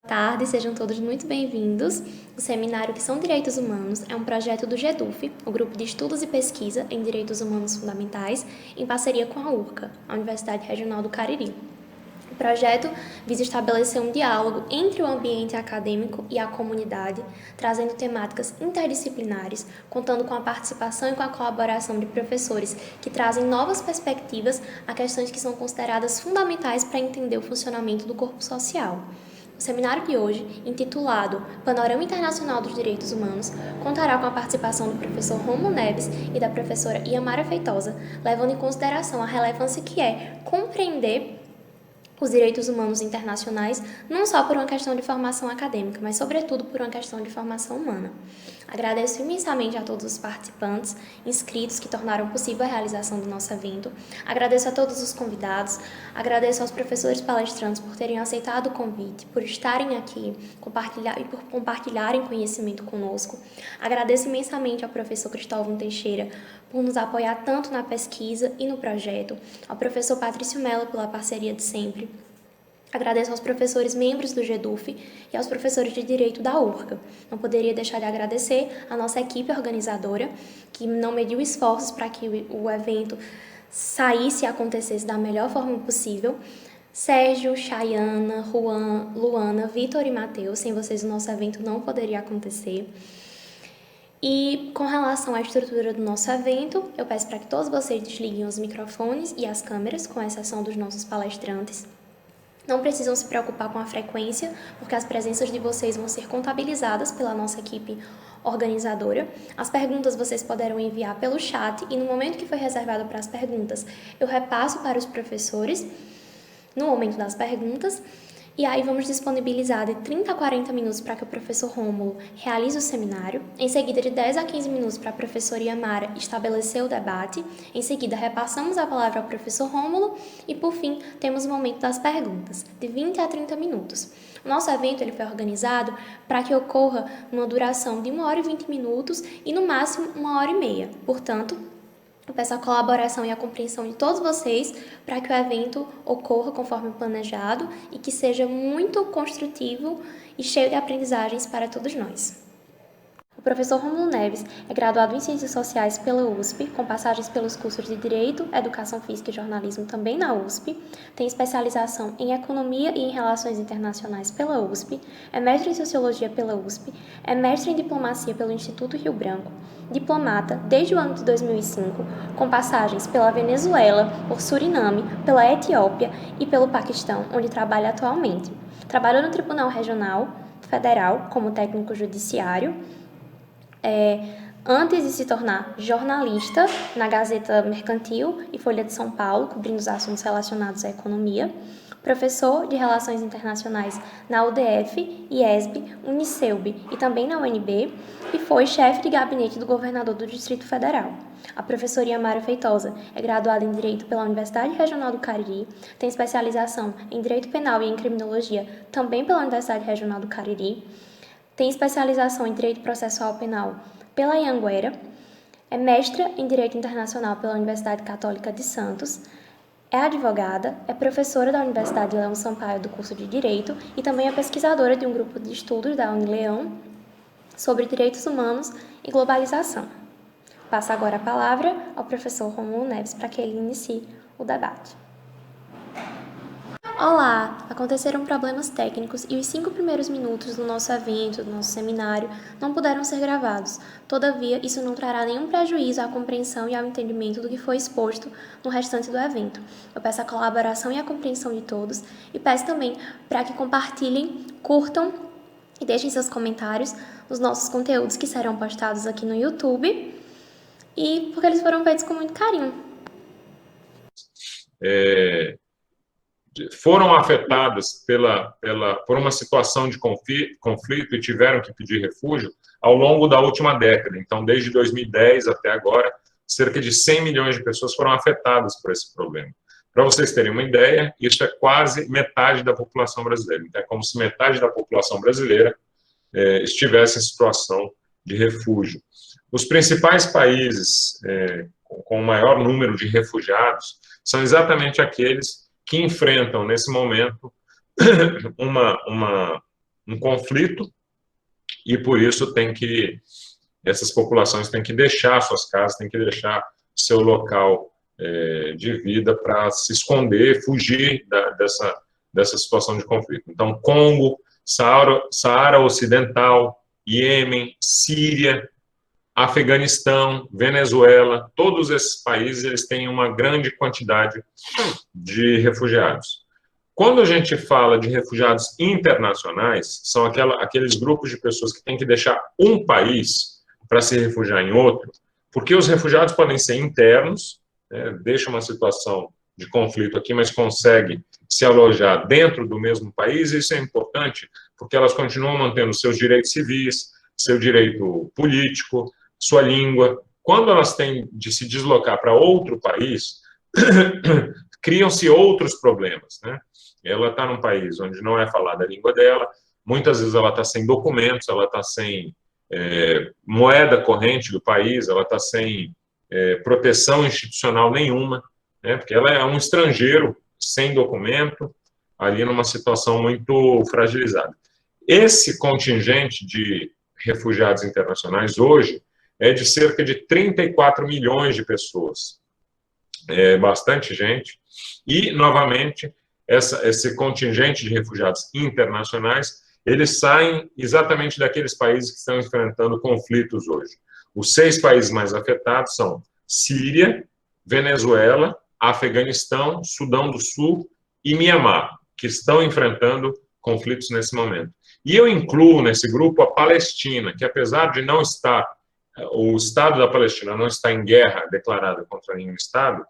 Tarde, sejam todos muito bem-vindos. O seminário Que São Direitos Humanos é um projeto do GEDUF, o Grupo de Estudos e Pesquisa em Direitos Humanos Fundamentais, em parceria com a URCA, a Universidade Regional do Cariri. O projeto visa estabelecer um diálogo entre o ambiente acadêmico e a comunidade, trazendo temáticas interdisciplinares, contando com a participação e com a colaboração de professores que trazem novas perspectivas a questões que são consideradas fundamentais para entender o funcionamento do corpo social. O seminário de hoje, intitulado Panorama Internacional dos Direitos Humanos, contará com a participação do professor Rômulo Neves e da professora Iamara Feitosa, levando em consideração a relevância que é compreender os direitos humanos internacionais, não só por uma questão de formação acadêmica, mas sobretudo por uma questão de formação humana. Agradeço imensamente a todos os participantes, inscritos que tornaram possível a realização do nosso evento. Agradeço a todos os convidados, agradeço aos professores palestrantes por terem aceitado o convite, por estarem aqui e por compartilharem conhecimento conosco. Agradeço imensamente ao professor Cristóvão Teixeira por nos apoiar tanto na pesquisa e no projeto, ao professor Patrício Mello pela parceria de sempre. Agradeço aos professores membros do GEDUF e aos professores de Direito da URCA. Não poderia deixar de agradecer a nossa equipe organizadora, que não mediu esforços para que o evento saísse e acontecesse da melhor forma possível. Sérgio, Chayana, Juan, Luana, Vitor e Matheus, sem vocês o nosso evento não poderia acontecer. E com relação à estrutura do nosso evento, eu peço para que todos vocês desliguem os microfones e as câmeras, com exceção dos nossos palestrantes. Não precisam se preocupar com a frequência, porque as presenças de vocês vão ser contabilizadas pela nossa equipe organizadora. As perguntas vocês poderão enviar pelo chat e no momento que for reservado para as perguntas, eu repasso para os professores no momento das perguntas. E aí vamos disponibilizar de 30 a 40 minutos para que o professor Rômulo realize o seminário, em seguida de 10 a 15 minutos para a professora Iamara estabelecer o debate, em seguida repassamos a palavra ao professor Rômulo e, por fim, temos o momento das perguntas, de 20 a 30 minutos. O nosso evento ele foi organizado para que ocorra uma duração de 1 hora e 20 minutos e, no máximo, 1 hora e meia. Portanto, eu peço a colaboração e a compreensão de todos vocês para que o evento ocorra conforme planejado e que seja muito construtivo e cheio de aprendizagens para todos nós. O professor Rômulo Neves é graduado em Ciências Sociais pela USP, com passagens pelos cursos de Direito, Educação Física e Jornalismo também na USP, tem especialização em Economia e em Relações Internacionais pela USP, é mestre em Sociologia pela USP, é mestre em Diplomacia pelo Instituto Rio Branco, diplomata desde o ano de 2005, com passagens pela Venezuela, por Suriname, pela Etiópia e pelo Paquistão, onde trabalha atualmente. Trabalhou no Tribunal Regional Federal como técnico judiciário, antes de se tornar jornalista na Gazeta Mercantil e Folha de São Paulo, cobrindo os assuntos relacionados à economia, professor de Relações Internacionais na UDF, IESB, Unicelb e também na UNB, e foi chefe de gabinete do governador do Distrito Federal. A professora Iamara Feitosa é graduada em Direito pela Universidade Regional do Cariri, tem especialização em Direito Penal e em Criminologia também pela Universidade Regional do Cariri, tem especialização em Direito Processual Penal pela Anhanguera, é mestra em Direito Internacional pela Universidade Católica de Santos, é advogada, é professora da Universidade Leão Sampaio do curso de Direito e também é pesquisadora de um grupo de estudos da Unileão sobre direitos humanos e globalização. Passo agora a palavra ao professor Rômulo Neves para que ele inicie o debate. Olá! Aconteceram problemas técnicos e os 5 primeiros minutos do nosso evento, do nosso seminário, não puderam ser gravados. Todavia, isso não trará nenhum prejuízo à compreensão e ao entendimento do que foi exposto no restante do evento. Eu peço a colaboração e a compreensão de todos e peço também para que compartilhem, curtam e deixem seus comentários nos nossos conteúdos que serão postados aqui no YouTube e porque eles foram feitos com muito carinho. Foram afetadas por uma situação de conflito e tiveram que pedir refúgio ao longo da última década. Então, desde 2010 até agora, cerca de 100 milhões de pessoas foram afetadas por esse problema. Para vocês terem uma ideia, isso é quase metade da população brasileira. Então, é como se metade da população brasileira estivesse em situação de refúgio. Os principais países com o maior número de refugiados são exatamente aqueles que enfrentam, nesse momento, um conflito, e por isso essas populações têm que deixar suas casas, têm que deixar seu local de vida para se esconder, fugir dessa situação de conflito. Então, Congo, Saara Ocidental, Iêmen, Síria, Afeganistão, Venezuela, todos esses países eles têm uma grande quantidade de refugiados. Quando a gente fala de refugiados internacionais, são aqueles grupos de pessoas que têm que deixar um país para se refugiar em outro, porque os refugiados podem ser internos, deixa uma situação de conflito aqui, mas consegue se alojar dentro do mesmo país, e isso é importante, porque elas continuam mantendo seus direitos civis, seu direito político, sua língua. Quando elas têm de se deslocar para outro país, criam-se outros problemas, né? Ela está num país onde não é falada a língua dela, muitas vezes ela está sem documentos, ela está sem moeda corrente do país, ela está sem proteção institucional nenhuma, né? Porque ela é um estrangeiro sem documento, ali numa situação muito fragilizada. Esse contingente de refugiados internacionais hoje é de cerca de 34 milhões de pessoas. É bastante gente. E, novamente, esse contingente de refugiados internacionais, eles saem exatamente daqueles países que estão enfrentando conflitos hoje. Os 6 países mais afetados são Síria, Venezuela, Afeganistão, Sudão do Sul e Mianmar, que estão enfrentando conflitos nesse momento. E eu incluo nesse grupo a Palestina, que apesar de não estar, o Estado da Palestina não está em guerra declarada contra nenhum Estado,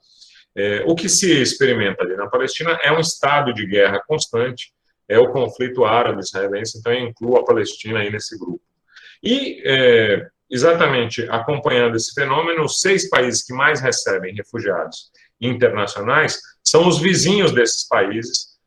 o que se experimenta ali na Palestina é um estado de guerra constante, é o conflito árabe-israelense, então eu incluo a Palestina aí nesse grupo. E, exatamente acompanhando esse fenômeno, os 6 países que mais recebem refugiados internacionais são os vizinhos desses países,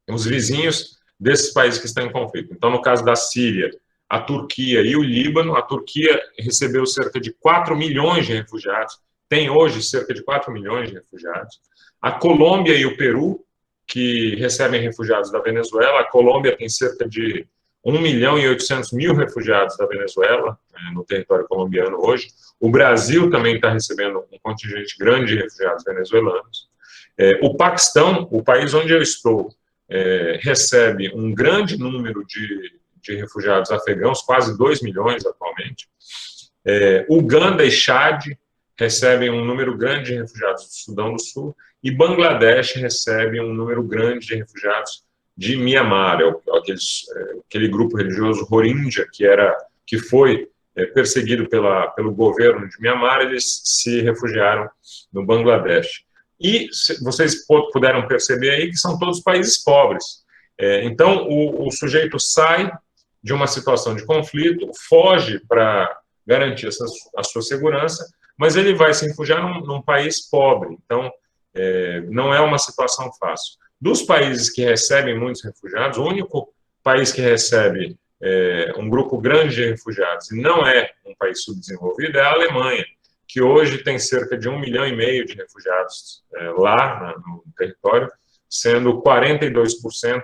os vizinhos desses países que estão em conflito. Então, no caso da Síria, a Turquia e o Líbano, a Turquia recebeu cerca de 4 milhões de refugiados, tem hoje cerca de 4 milhões de refugiados. A Colômbia e o Peru, que recebem refugiados da Venezuela, a Colômbia tem cerca de 1.800.000 refugiados da Venezuela, no território colombiano hoje. O Brasil também está recebendo um contingente grande de refugiados venezuelanos. O Paquistão, o país onde eu estou, recebe um grande número de refugiados afegãos, quase 2 milhões atualmente. Uganda e Chad recebem um número grande de refugiados do Sudão do Sul, e Bangladesh recebe um número grande de refugiados de Mianmar, aquele grupo religioso Rohingya, que foi perseguido pelo governo de Mianmar, eles se refugiaram no Bangladesh. E vocês puderam perceber aí que são todos países pobres. Então, o sujeito sai de uma situação de conflito, foge para garantir a sua segurança, mas ele vai se refugiar num país pobre. Então, não é uma situação fácil. Dos países que recebem muitos refugiados, o único país que recebe um grupo grande de refugiados e não é um país subdesenvolvido é a Alemanha, que hoje tem cerca de 1,5 milhão de refugiados lá no território, sendo 42%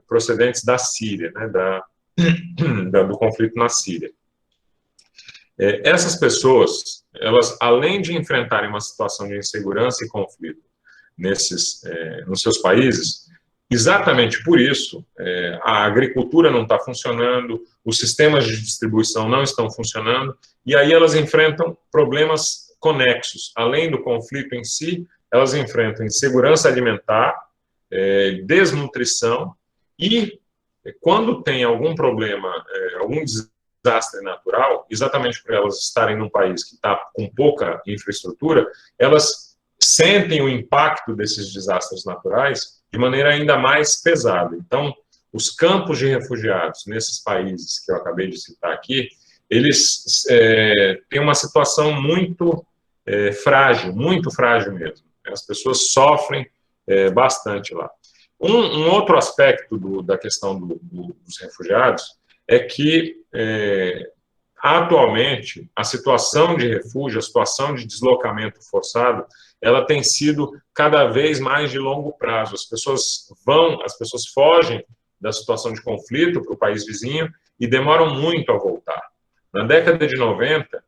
procedentes da Síria, né, do conflito na Síria. Essas pessoas, elas, além de enfrentarem uma situação de insegurança e conflito nos seus países, exatamente por isso, a agricultura não está funcionando, os sistemas de distribuição não estão funcionando, e aí elas enfrentam problemas conexos. Além do conflito em si, elas enfrentam insegurança alimentar, desnutrição, e quando tem algum problema, algum desastre natural, exatamente por elas estarem num país que está com pouca infraestrutura, elas sentem o impacto desses desastres naturais de maneira ainda mais pesada. Então, os campos de refugiados nesses países que eu acabei de citar aqui, eles têm uma situação muito frágil mesmo. As pessoas sofrem bastante lá. Um outro aspecto da questão dos refugiados é que, atualmente, a situação de refúgio, a situação de deslocamento forçado, ela tem sido cada vez mais de longo prazo. As pessoas fogem da situação de conflito para o país vizinho e demoram muito a voltar. Na década de 90,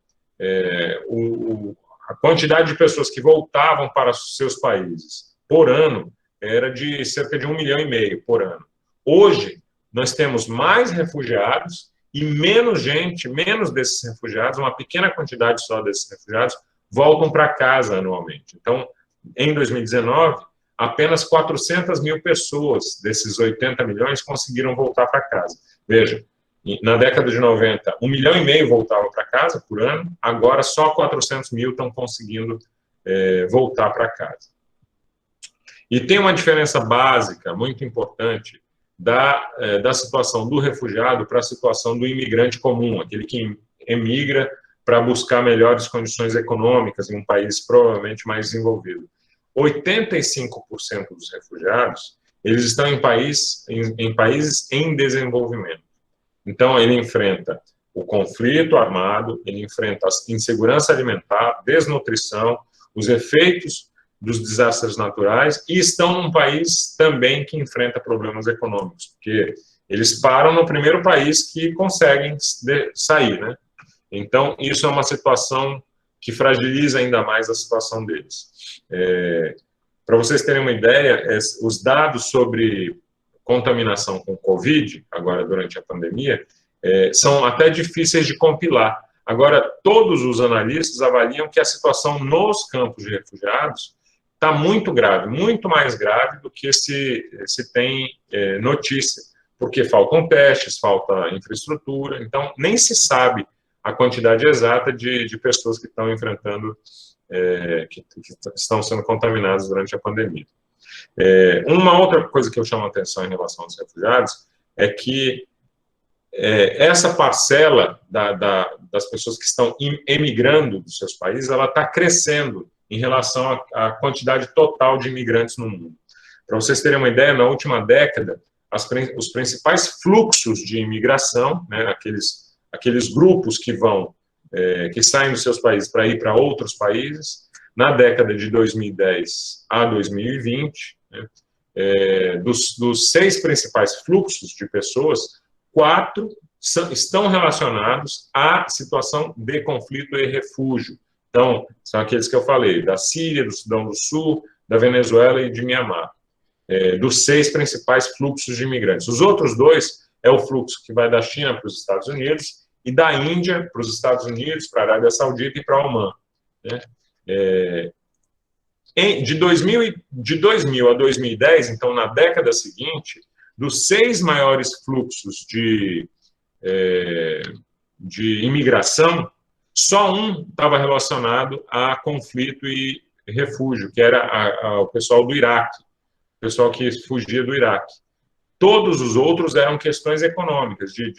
a quantidade de pessoas que voltavam para os seus países por ano era de cerca de 1,5 milhão por ano. Hoje, nós temos mais refugiados e menos desses refugiados, uma pequena quantidade só desses refugiados, voltam para casa anualmente. Então, em 2019, apenas 400 mil pessoas desses 80 milhões conseguiram voltar para casa. Veja, na década de 90, 1,5 milhão voltavam para casa por ano, agora só 400 mil estão conseguindo voltar para casa. E tem uma diferença básica, muito importante, da situação do refugiado para a situação do imigrante comum, aquele que emigra para buscar melhores condições econômicas em um país provavelmente mais desenvolvido. 85% dos refugiados, eles estão em países em desenvolvimento. Então, ele enfrenta o conflito armado, ele enfrenta a insegurança alimentar, desnutrição, os efeitos dos desastres naturais, e estão num país também que enfrenta problemas econômicos, porque eles param no primeiro país que conseguem sair, né? Então, isso é uma situação que fragiliza ainda mais a situação deles. Para vocês terem uma ideia, os dados sobre contaminação com Covid, agora durante a pandemia, são até difíceis de compilar. Agora, todos os analistas avaliam que a situação nos campos de refugiados está muito grave, muito mais grave do que se tem notícia, porque faltam testes, falta infraestrutura, então nem se sabe a quantidade exata de pessoas que estão enfrentando, que estão sendo contaminadas durante a pandemia. Uma outra coisa que eu chamo a atenção em relação aos refugiados é que essa parcela das pessoas que estão emigrando dos seus países, ela está crescendo em relação à quantidade total de imigrantes no mundo. Para vocês terem uma ideia, na última década, os principais fluxos de imigração, né, aqueles grupos que saem dos seus países para ir para outros países, na década de 2010 a 2020, né, dos 6 principais fluxos de pessoas, 4 estão relacionados à situação de conflito e refúgio. Então, são aqueles que eu falei, da Síria, do Sudão do Sul, da Venezuela e de Mianmar, dos 6 principais fluxos de imigrantes. Os outros 2 é o fluxo que vai da China para os Estados Unidos e da Índia para os Estados Unidos, para a Arábia Saudita e para Omã, né? De 2000 a 2010, então na década seguinte, dos 6 maiores fluxos de imigração, só um estava relacionado a conflito e refúgio, que era o pessoal do Iraque, o pessoal que fugia do Iraque. Todos os outros eram questões econômicas, de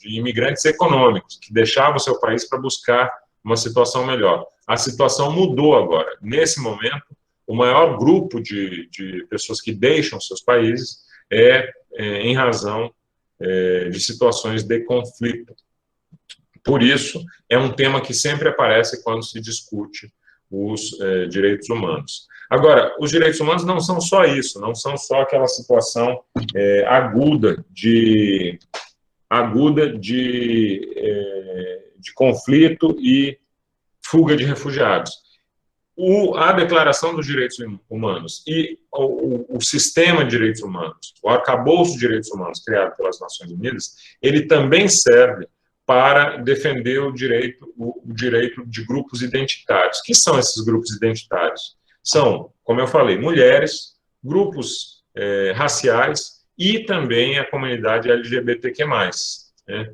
imigrantes econômicos, que deixavam o seu país para buscar uma situação melhor. A situação mudou agora. Nesse momento, o maior grupo de pessoas que deixam seus países em razão de situações de conflito. Por isso, é um tema que sempre aparece quando se discute os direitos humanos. Agora, os direitos humanos não são só isso, não são só aquela situação aguda de conflito e fuga de refugiados. A Declaração dos Direitos Humanos e o sistema de direitos humanos, o arcabouço de direitos humanos criado pelas Nações Unidas, ele também serve para defender o direito de grupos identitários. Que são esses grupos identitários? São, como eu falei, mulheres, grupos raciais e também a comunidade LGBTQ+. Né?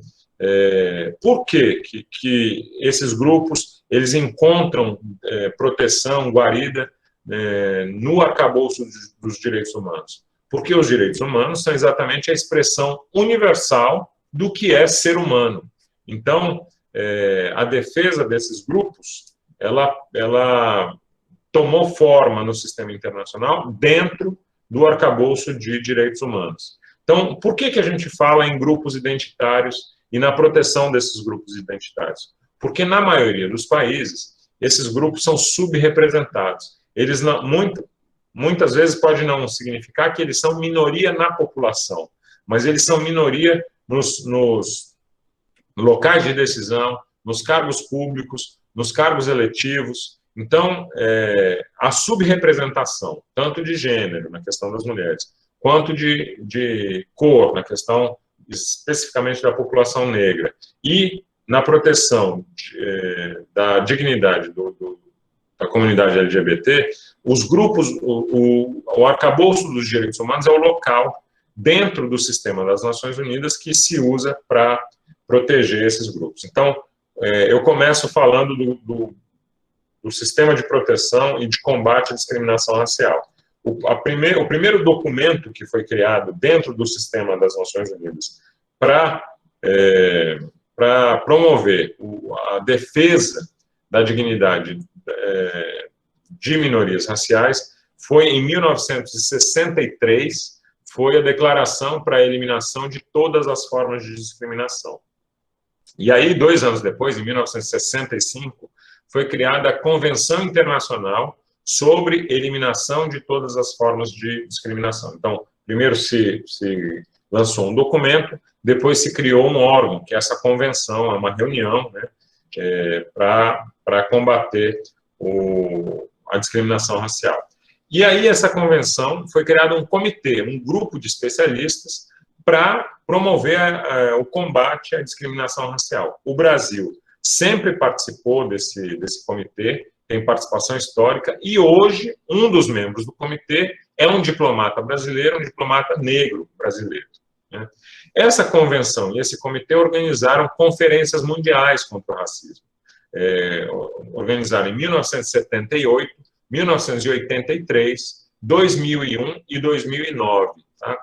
Por que esses grupos eles encontram proteção, guarida no arcabouço dos direitos humanos? Porque os direitos humanos são exatamente a expressão universal do que é ser humano. Então, a defesa desses grupos, ela tomou forma no sistema internacional dentro do arcabouço de direitos humanos. Então, por que a gente fala em grupos identitários e na proteção desses grupos identitários? Porque, na maioria dos países, esses grupos são subrepresentados. eles não, muitas vezes pode não significar que eles são minoria na população, mas eles são minoria nos locais de decisão, nos cargos públicos, nos cargos eletivos. Então, a subrepresentação, tanto de gênero, na questão das mulheres, quanto de cor, na questão especificamente da população negra, e na proteção da dignidade da comunidade LGBT, os grupos, o arcabouço dos direitos humanos é o local dentro do sistema das Nações Unidas que se usa para proteger esses grupos. Então, eu começo falando do sistema de proteção e de combate à discriminação racial. O primeiro documento que foi criado dentro do sistema das Nações Unidas para promover a defesa da dignidade de minorias raciais foi em 1963, foi a Declaração para a Eliminação de Todas as Formas de Discriminação. E aí, 2 anos depois, em 1965, foi criada a Convenção Internacional sobre Eliminação de Todas as Formas de Discriminação. Então, primeiro se lançou um documento, depois se criou um órgão, que é essa convenção, é uma reunião, né, para combater a discriminação racial. E aí, essa convenção, foi criado um comitê, um grupo de especialistas para promover o combate à discriminação racial. O Brasil sempre participou desse comitê, tem participação histórica, e hoje, um dos membros do comitê é um diplomata brasileiro, um diplomata negro brasileiro, né? Essa convenção e esse comitê organizaram conferências mundiais contra o racismo. Organizaram em 1978, 1983, 2001 e 2009, tá?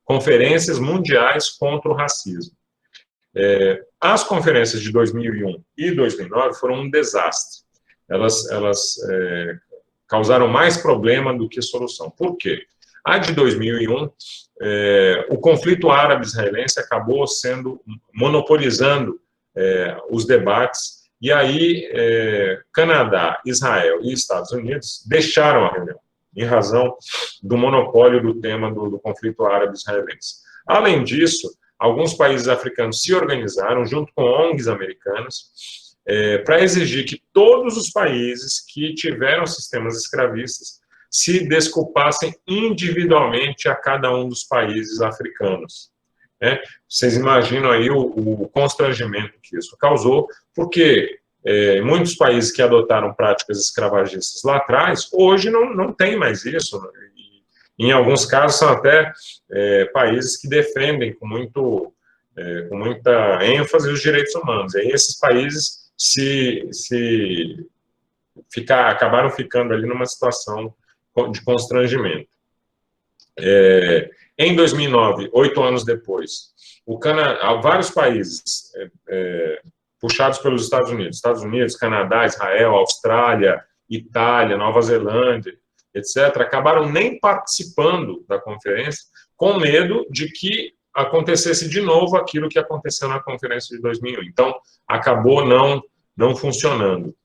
Conferências mundiais contra o racismo. As conferências de 2001 e 2009 foram um desastre. Elas causaram mais problema do que solução. Por quê? A de 2001, o conflito árabe-israelense acabou monopolizando os debates, e aí Canadá, Israel e Estados Unidos deixaram a reunião, em razão do monopólio do tema do conflito árabe-israelense. Além disso, alguns países africanos se organizaram, junto com ONGs americanas, para exigir que todos os países que tiveram sistemas escravistas se desculpassem individualmente a cada um dos países africanos. Vocês imaginam aí o constrangimento que isso causou, porque muitos países que adotaram práticas escravagistas lá atrás, hoje não tem mais isso, né? Em alguns casos são até países que defendem com muita ênfase os direitos humanos. E aí esses países acabaram ficando ali numa situação de constrangimento. Em 2009, 8 anos depois, vários países puxados pelos Estados Unidos, Canadá, Israel, Austrália, Itália, Nova Zelândia, etc., acabaram nem participando da conferência, com medo de que acontecesse de novo aquilo que aconteceu na conferência de 2001. Então, acabou não funcionando.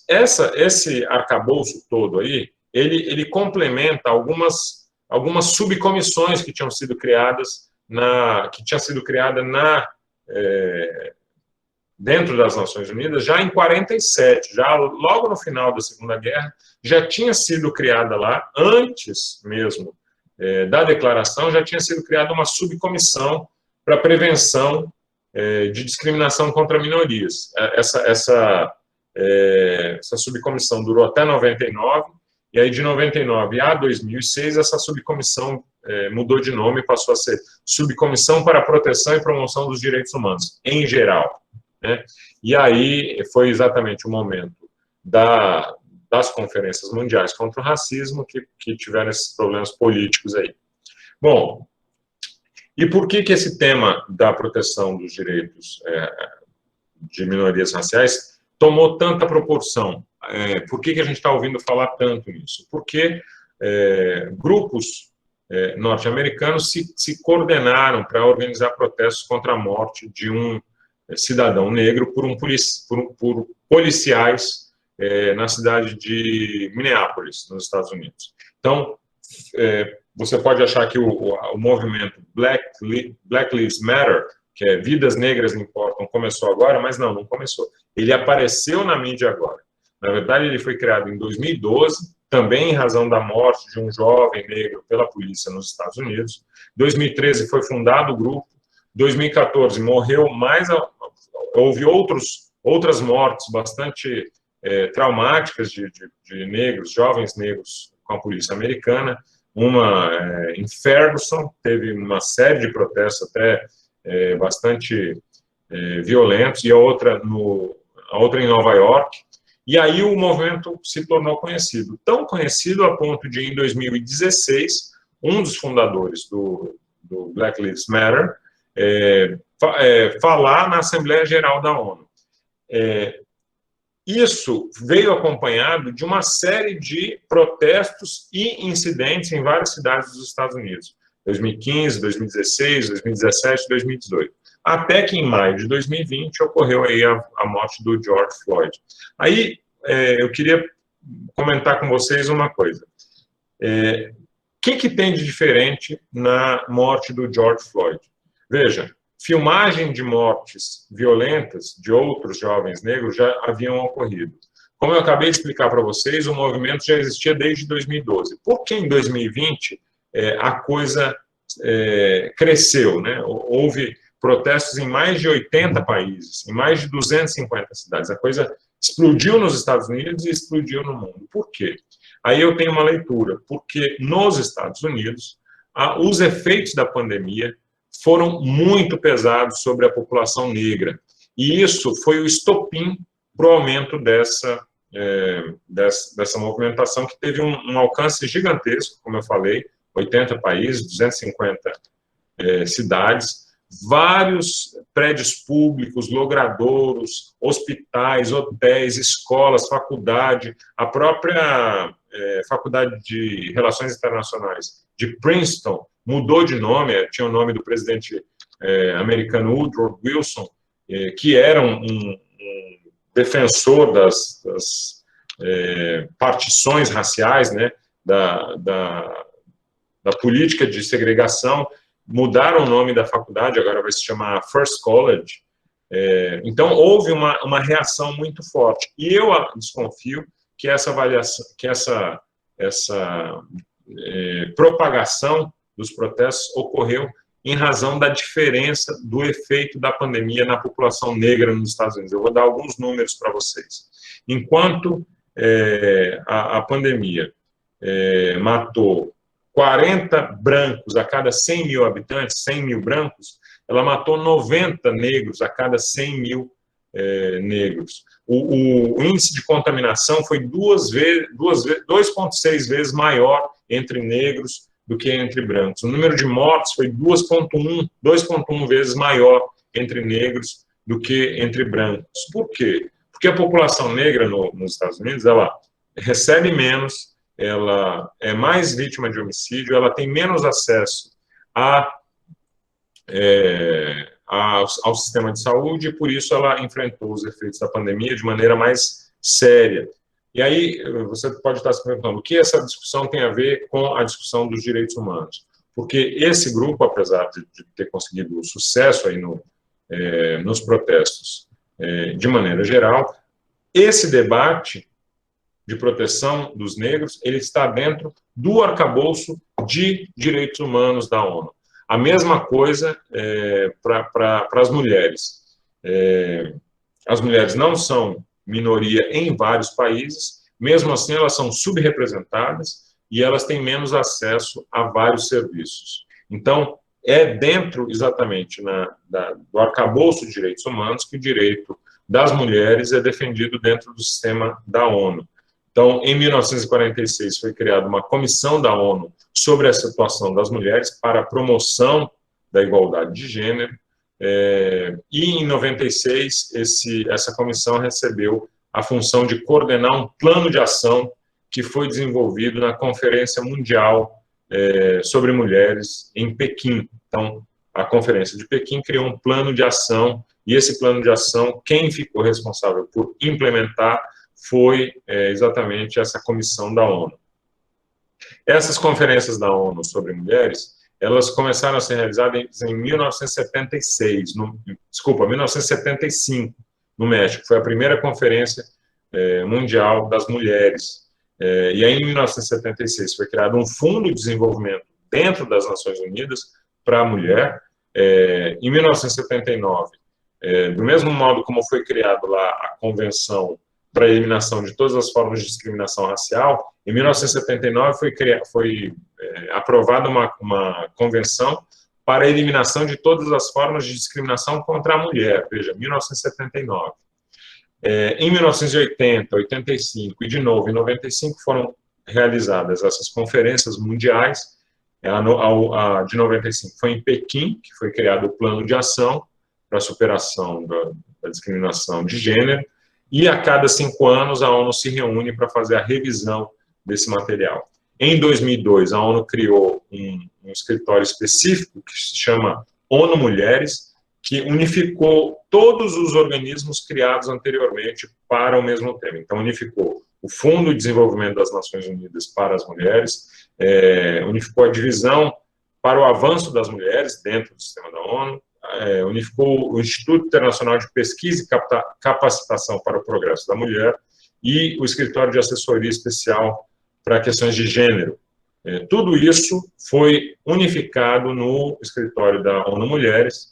Esse arcabouço todo aí, ele complementa algumas subcomissões que tinham sido criadas dentro das Nações Unidas já em 47, já logo no final da Segunda Guerra, já tinha sido criada lá, antes mesmo da declaração, já tinha sido criada uma subcomissão para prevenção de discriminação contra minorias. Essa subcomissão durou até 99, e aí de 99 a 2006, essa subcomissão mudou de nome e passou a ser Subcomissão para a Proteção e Promoção dos Direitos Humanos, em geral, né? E aí foi exatamente o momento das conferências mundiais contra o racismo que tiveram esses problemas políticos aí. Bom, e por que esse tema da proteção dos direitos de minorias raciais tomou tanta proporção? Por que a gente está ouvindo falar tanto nisso? Porque grupos norte-americanos se coordenaram para organizar protestos contra a morte de um cidadão negro por policiais na cidade de Minneapolis, nos Estados Unidos. Então, você pode achar que o movimento Black Lives Matter, que é Vidas Negras Importam, começou agora, mas não começou. Ele apareceu na mídia agora. Na verdade, ele foi criado em 2012, também em razão da morte de um jovem negro pela polícia nos Estados Unidos. Em 2013 foi fundado o grupo. Em 2014 morreu houve outras mortes bastante traumáticas de negros, jovens negros com a polícia americana. Uma em Ferguson, teve uma série de protestos até bastante violentos, e a outra em Nova York. E aí o movimento se tornou conhecido, tão conhecido a ponto de, em 2016, um dos fundadores do Black Lives Matter falar na Assembleia Geral da ONU. Isso veio acompanhado de uma série de protestos e incidentes em várias cidades dos Estados Unidos, 2015, 2016, 2017, 2018. Até que em maio de 2020 ocorreu aí a morte do George Floyd. Aí eu queria comentar com vocês uma coisa. O que tem de diferente na morte do George Floyd? Veja, filmagem de mortes violentas de outros jovens negros já haviam ocorrido. Como eu acabei de explicar para vocês, o movimento já existia desde 2012. Por que em 2020 a coisa cresceu, né? Houve protestos em mais de 80 países, em mais de 250 cidades. A coisa explodiu nos Estados Unidos e explodiu no mundo. Por quê? Aí eu tenho uma leitura. Porque nos Estados Unidos, os efeitos da pandemia foram muito pesados sobre a população negra. E isso foi o estopim para o aumento dessa movimentação, que teve um alcance gigantesco, como eu falei, 80 países, 250 cidades, vários prédios públicos, logradouros, hospitais, hotéis, escolas, faculdade, a própria Faculdade de Relações Internacionais de Princeton mudou de nome, tinha o nome do presidente americano Woodrow Wilson, que era um defensor das partições raciais, né, da política de segregação. Mudaram o nome da faculdade, agora vai se chamar First College. Então, houve uma reação muito forte. E eu desconfio que essa propagação dos protestos ocorreu em razão da diferença do efeito da pandemia na população negra nos Estados Unidos. Eu vou dar alguns números para vocês. Enquanto a pandemia matou 40 brancos a cada 100 mil habitantes, 100 mil brancos, ela matou 90 negros a cada 100 mil negros. O índice de contaminação foi 2,6 vezes maior entre negros do que entre brancos. O número de mortes foi 2,1 vezes maior entre negros do que entre brancos. Por quê? Porque a população negra nos Estados Unidos, ela recebe menos, ela é mais vítima de homicídio, ela tem menos acesso ao sistema de saúde, e por isso ela enfrentou os efeitos da pandemia de maneira mais séria. E aí você pode estar se perguntando o que essa discussão tem a ver com a discussão dos direitos humanos. Porque esse grupo, apesar de ter conseguido sucesso aí nos protestos de maneira geral, esse debate de proteção dos negros, ele está dentro do arcabouço de direitos humanos da ONU. A mesma coisa para as mulheres. As mulheres não são minoria em vários países, mesmo assim elas são subrepresentadas e elas têm menos acesso a vários serviços. Então, é dentro exatamente do arcabouço de direitos humanos que o direito das mulheres é defendido dentro do sistema da ONU. Então, em 1946, foi criada uma comissão da ONU sobre a situação das mulheres para a promoção da igualdade de gênero, e em 96, essa comissão recebeu a função de coordenar um plano de ação que foi desenvolvido na Conferência Mundial sobre Mulheres em Pequim. Então, a Conferência de Pequim criou um plano de ação, e esse plano de ação, quem ficou responsável por implementar foi exatamente essa comissão da ONU. Essas conferências da ONU sobre mulheres, elas começaram a ser realizadas em 1976, 1975, no México. Foi a primeira conferência mundial das mulheres. E aí, em 1976, foi criado um fundo de desenvolvimento dentro das Nações Unidas para a mulher. Em 1979, do mesmo modo como foi criado lá a Convenção para a Eliminação de Todas as Formas de Discriminação Racial, em 1979 foi aprovada uma convenção para a eliminação de todas as formas de discriminação contra a mulher, veja, 1979. Em 1980, 85 e de novo em 95 foram realizadas essas conferências mundiais. A de 95 foi em Pequim, que foi criado o Plano de Ação para a Superação da Discriminação de Gênero, e a cada 5 anos a ONU se reúne para fazer a revisão desse material. Em 2002, a ONU criou um escritório específico que se chama ONU Mulheres, que unificou todos os organismos criados anteriormente para o mesmo tema. Então, unificou o Fundo de Desenvolvimento das Nações Unidas para as Mulheres, unificou a divisão para o avanço das mulheres dentro do sistema da ONU, unificou o Instituto Internacional de Pesquisa e Capacitação para o Progresso da Mulher e o Escritório de Assessoria Especial para Questões de Gênero. Tudo isso foi unificado no escritório da ONU Mulheres,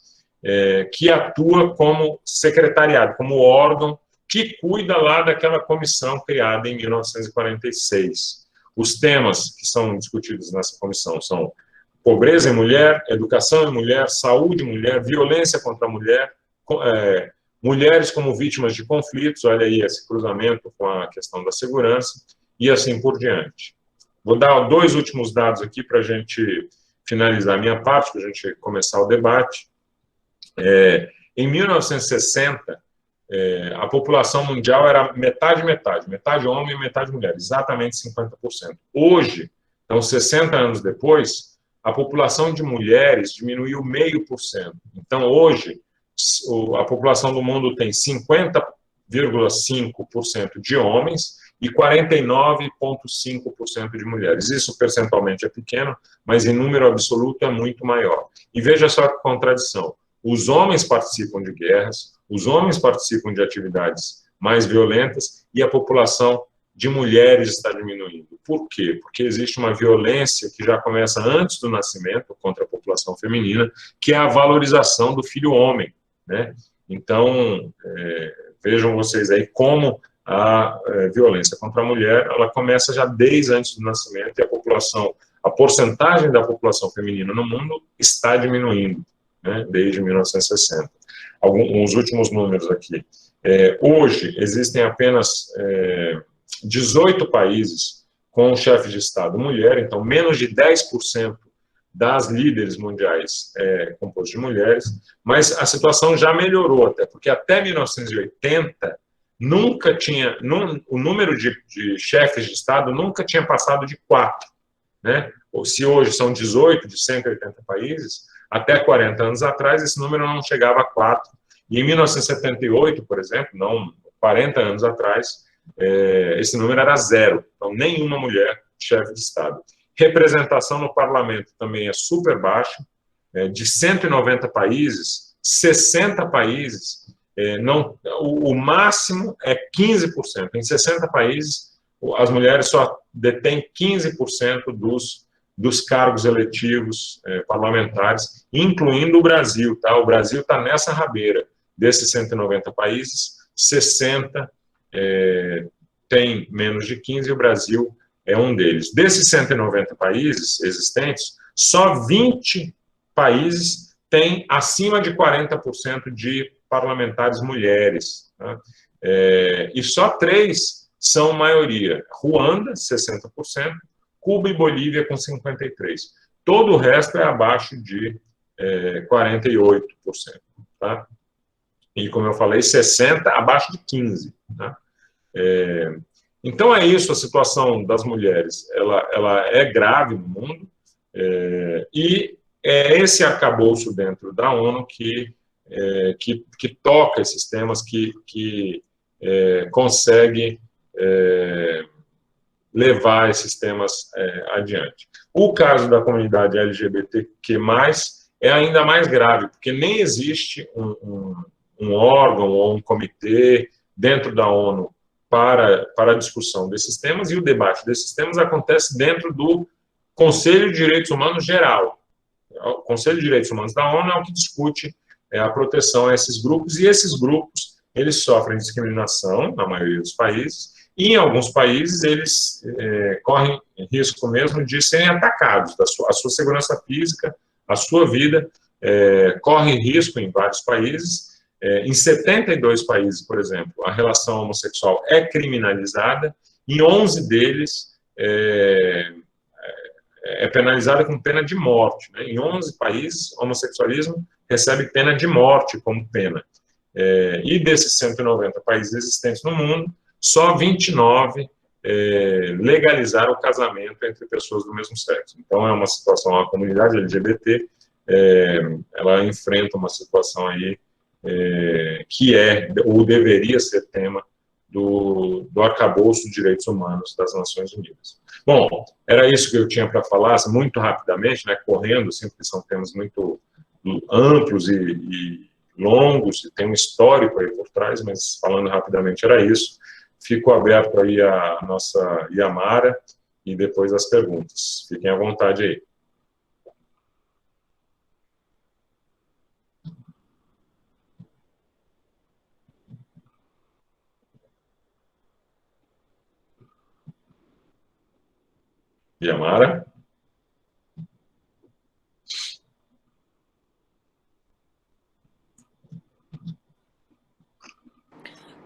que atua como secretariado, como órgão que cuida lá daquela comissão criada em 1946. Os temas que são discutidos nessa comissão são pobreza em mulher, educação em mulher, saúde em mulher, violência contra a mulher, mulheres como vítimas de conflitos, olha aí esse cruzamento com a questão da segurança, e assim por diante. Vou dar 2 últimos dados aqui para a gente finalizar a minha parte, para a gente começar o debate. Em 1960, a população mundial era metade homem e metade mulher, exatamente 50%. Hoje, então 60 anos depois, a população de mulheres diminuiu 0,5%. Então, hoje, a população do mundo tem 50,5% de homens e 49,5% de mulheres. Isso percentualmente é pequeno, mas em número absoluto é muito maior. E veja só que contradição. Os homens participam de guerras, os homens participam de atividades mais violentas e a população de mulheres está diminuindo. Por quê? Porque existe uma violência que já começa antes do nascimento contra a população feminina, que é a valorização do filho homem, né? Então, vejam vocês aí como a violência contra a mulher, ela começa já desde antes do nascimento e a porcentagem da população feminina no mundo está diminuindo, né, desde 1960. Alguns últimos números aqui. Hoje, existem apenas 18 países com chefe de Estado mulher, então menos de 10% das líderes mundiais composto de mulheres, mas a situação já melhorou até, porque até 1980 nunca tinha, o número de chefes de Estado nunca tinha passado de 4, né? Se hoje são 18 de 180 países, até 40 anos atrás esse número não chegava a 4. E em 1978, por exemplo, não 40 anos atrás, esse número era 0. Então, nenhuma mulher chefe de Estado. Representação no parlamento também é super baixa. De 190 países, 60 países, o máximo é 15%. Em 60 países, as mulheres só detêm 15% dos cargos eletivos parlamentares, incluindo o Brasil. Tá? O Brasil está nessa rabeira. Desses 190 países, 60 tem menos de 15 e o Brasil é um deles. Desses 190 países existentes, só 20 países têm acima de 40% de parlamentares mulheres. Tá? E só 3 são maioria. Ruanda, 60%, Cuba e Bolívia com 53%. Todo o resto é abaixo de 48%. Tá? E, como eu falei, 60% abaixo de 15%. Tá? Então, é isso, a situação das mulheres, ela é grave no mundo, e é esse arcabouço dentro da ONU que toca esses temas, que consegue levar esses temas adiante. O caso da comunidade LGBTQ+, é ainda mais grave, porque nem existe um órgão ou um comitê dentro da ONU para a discussão desses temas, e o debate desses temas acontece dentro do Conselho de Direitos Humanos Geral. O Conselho de Direitos Humanos da ONU é o que discute a proteção a esses grupos, e esses grupos, eles sofrem discriminação, na maioria dos países, e em alguns países eles correm risco mesmo de serem atacados, a sua segurança física, a sua vida, corre risco em vários países. Em 72 países, por exemplo, a relação homossexual é criminalizada, em 11 deles é penalizada com pena de morte, né? Em 11 países, o homossexualismo recebe pena de morte como pena. E desses 190 países existentes no mundo, só 29 legalizaram o casamento entre pessoas do mesmo sexo. Então, é uma situação, a comunidade LGBT, ela enfrenta uma situação aí que ou deveria ser tema do arcabouço de direitos humanos das Nações Unidas. Bom, era isso que eu tinha para falar, muito rapidamente, né, correndo, assim, porque são temas muito amplos e longos, e tem um histórico aí por trás, mas falando rapidamente era isso. Fico aberto aí a nossa Yamara e depois as perguntas. Fiquem à vontade aí. Yamara?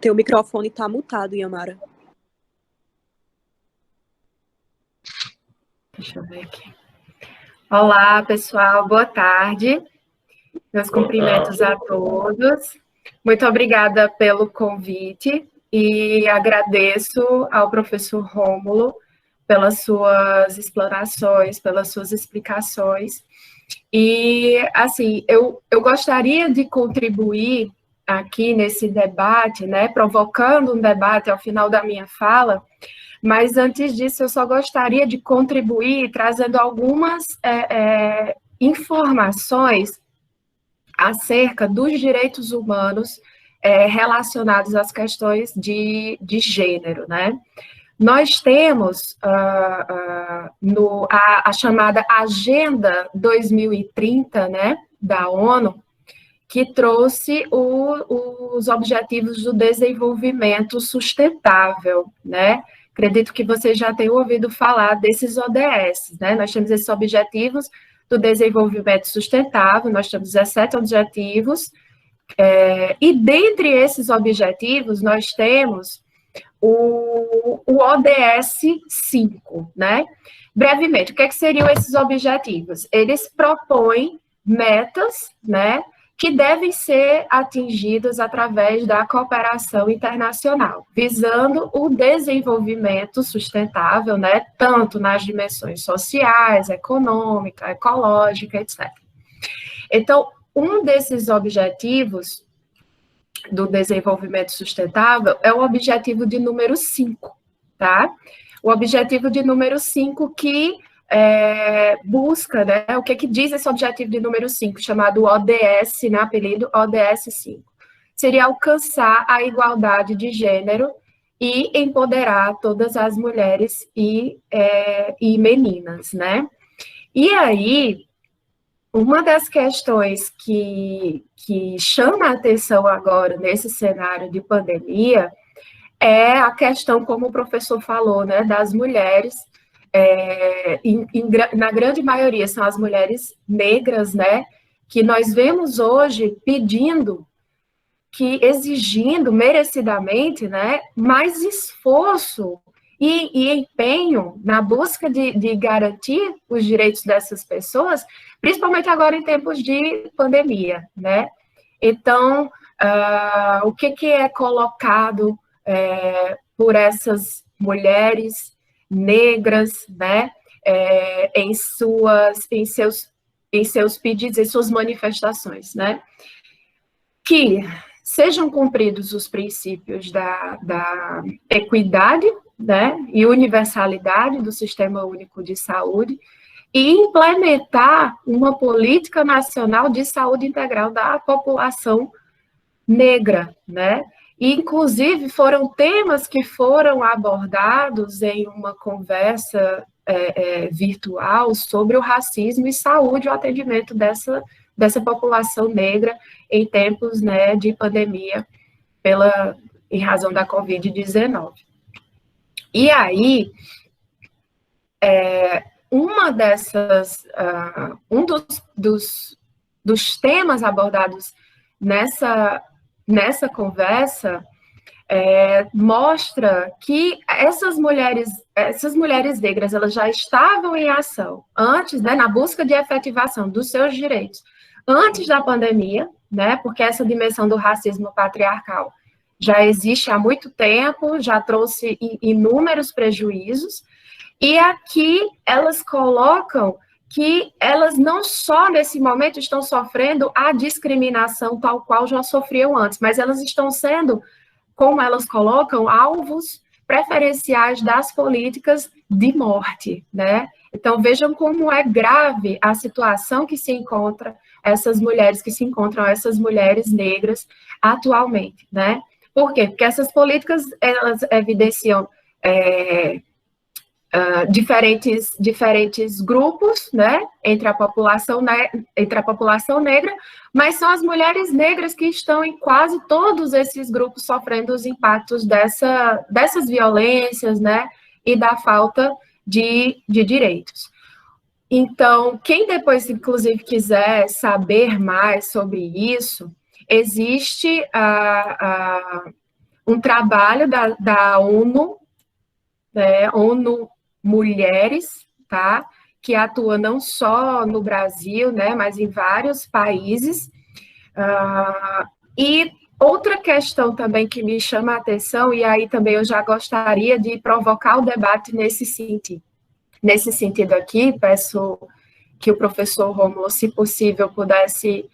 Teu microfone está mutado, Yamara. Deixa eu ver aqui. Olá, pessoal, boa tarde. Meus cumprimentos a todos. Muito obrigada pelo convite e agradeço ao professor Rômulo pelas suas explanações, pelas suas explicações. E, assim, eu gostaria de contribuir aqui nesse debate, né, provocando um debate ao final da minha fala, mas antes disso eu só gostaria de contribuir trazendo algumas informações acerca dos direitos humanos relacionados às questões de gênero, né? Nós temos a chamada Agenda 2030, né, da ONU, que trouxe os Objetivos do Desenvolvimento Sustentável, né? Acredito que vocês já tenham ouvido falar desses ODS, né? Nós temos esses Objetivos do Desenvolvimento Sustentável, nós temos 17 objetivos, e dentre esses objetivos nós temos o ODS 5, né? Brevemente, o que seriam esses objetivos? Eles propõem metas, né, que devem ser atingidas através da cooperação internacional, visando o desenvolvimento sustentável, né, tanto nas dimensões sociais, econômica, ecológica, etc. Então, um desses objetivos do desenvolvimento sustentável é o objetivo de número 5, tá? O objetivo de número 5 que busca, né, o que diz esse objetivo de número 5, chamado ODS, né, apelido ODS 5, seria alcançar a igualdade de gênero e empoderar todas as mulheres e meninas, né? E aí, uma das questões que chama a atenção agora nesse cenário de pandemia é a questão, como o professor falou, né, das mulheres, na grande maioria são as mulheres negras, né, que nós vemos hoje exigindo merecidamente, né, mais esforço e empenho na busca de garantir os direitos dessas pessoas, principalmente agora em tempos de pandemia, né? Então, o que é colocado por essas mulheres negras, né, em seus pedidos, em suas manifestações, né? Que sejam cumpridos os princípios da equidade, né, e universalidade do Sistema Único de Saúde, e implementar uma política nacional de saúde integral da população negra, né? E, inclusive, foram temas que foram abordados em uma conversa virtual sobre o racismo e saúde, o atendimento dessa população negra em tempos, né, de pandemia em razão da Covid-19. E aí, um dos temas abordados nessa conversa mostra que essas mulheres negras, elas já estavam em ação antes, né, na busca de efetivação dos seus direitos, antes da pandemia, né, porque essa dimensão do racismo patriarcal já existe há muito tempo, já trouxe inúmeros prejuízos, e aqui elas colocam que elas não só nesse momento estão sofrendo a discriminação tal qual já sofriam antes, mas elas estão sendo, como elas colocam, alvos preferenciais das políticas de morte, né? Então, vejam como é grave a situação que se encontra essas mulheres negras atualmente, né? Por quê? Porque essas políticas, elas evidenciam diferentes grupos, né, entre a população negra, mas são as mulheres negras que estão em quase todos esses grupos sofrendo os impactos dessas violências, né, e da falta de direitos. Então, quem depois, inclusive, quiser saber mais sobre isso, existe um trabalho da ONU, ONU Mulheres, tá? Que atua não só no Brasil, né, mas em vários países. E outra questão também que me chama a atenção, e aí também eu já gostaria de provocar o debate nesse sentido. Nesse sentido aqui, peço que o professor Rômulo, se possível, pudesse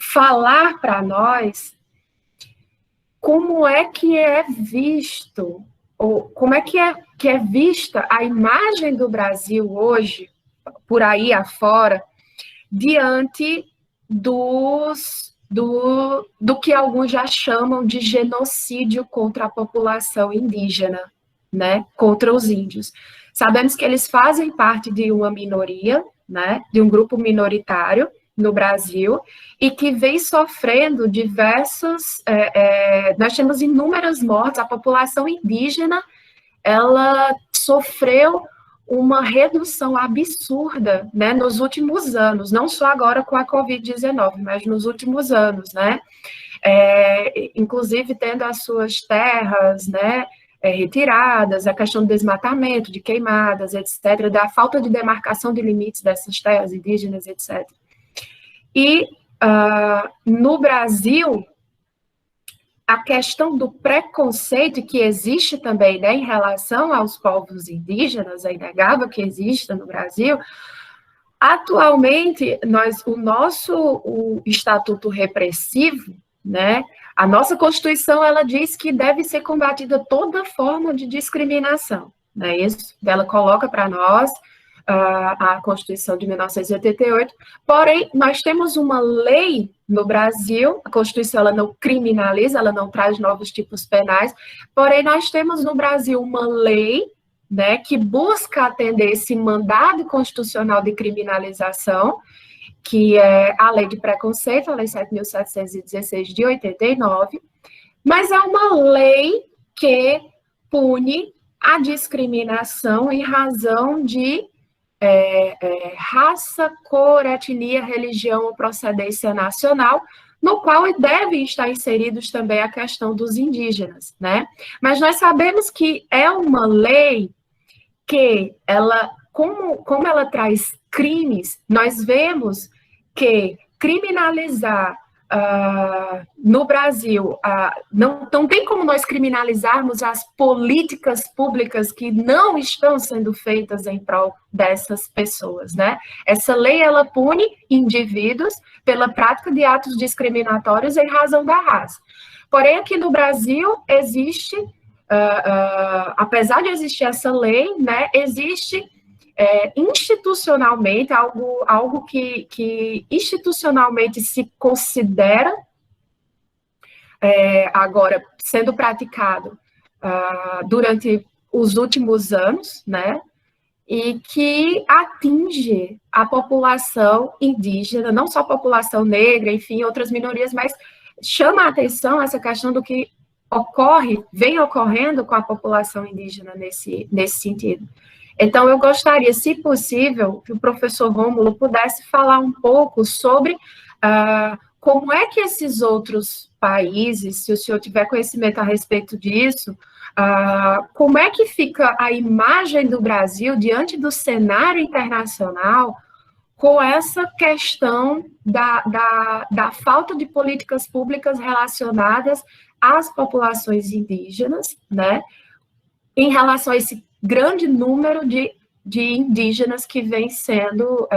falar para nós como é que é visto, ou como é que é vista a imagem do Brasil hoje, por aí afora, diante do que alguns já chamam de genocídio contra a população indígena, né, contra os índios. Sabemos que eles fazem parte de uma minoria, né, de um grupo minoritário no Brasil, e que vem sofrendo nós temos inúmeras mortes, a população indígena, ela sofreu uma redução absurda, né, nos últimos anos, não só agora com a Covid-19, mas nos últimos anos, né, inclusive tendo as suas terras, né, retiradas, a questão do desmatamento, de queimadas, etc., da falta de demarcação de limites dessas terras indígenas, etc. E no Brasil, a questão do preconceito que existe também, né, em relação aos povos indígenas, é inegável que exista no Brasil. Atualmente, o Estatuto Repressivo, né, a nossa Constituição, ela diz que deve ser combatida toda forma de discriminação, não é isso? Ela coloca para nós a Constituição de 1988, porém, nós temos uma lei no Brasil, a Constituição ela não criminaliza, ela não traz novos tipos penais, porém, nós temos no Brasil uma lei, né, que busca atender esse mandado constitucional de criminalização, que é a Lei de Preconceito, a Lei 7.716 de 89, mas é uma lei que pune a discriminação em razão de raça, cor, etnia, religião ou procedência nacional, no qual devem estar inseridos também a questão dos indígenas, né? Mas nós sabemos que é uma lei que ela, como ela traz crimes, nós vemos que criminalizar no Brasil, não tem como nós criminalizarmos as políticas públicas que não estão sendo feitas em prol dessas pessoas, né? Essa lei, ela pune indivíduos pela prática de atos discriminatórios em razão da raça. Porém, aqui no Brasil, existe, apesar de existir essa lei, né, existe institucionalmente, algo que institucionalmente se considera agora sendo praticado durante os últimos anos, né, e que atinge a população indígena, não só a população negra, enfim, outras minorias, mas chama a atenção essa questão do que vem ocorrendo com a população indígena nesse sentido. Então, eu gostaria, se possível, que o professor Rômulo pudesse falar um pouco sobre como é que esses outros países, se o senhor tiver conhecimento a respeito disso, como é que fica a imagem do Brasil diante do cenário internacional com essa questão da falta de políticas públicas relacionadas às populações indígenas, né, em relação a esse grande número de indígenas que vem sendo,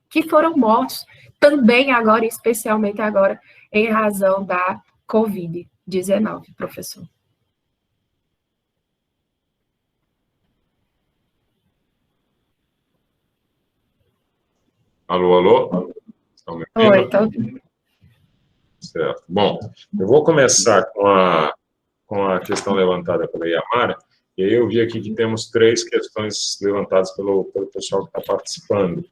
que foram mortos também agora, especialmente agora, em razão da Covid-19, professor. Alô, alô? Estão me ouvindo? Oi, está ouvindo. Certo. Bom, eu vou começar com a questão levantada pela Yamara, e aí eu vi aqui que temos 3 questões levantadas pelo pessoal que está participando.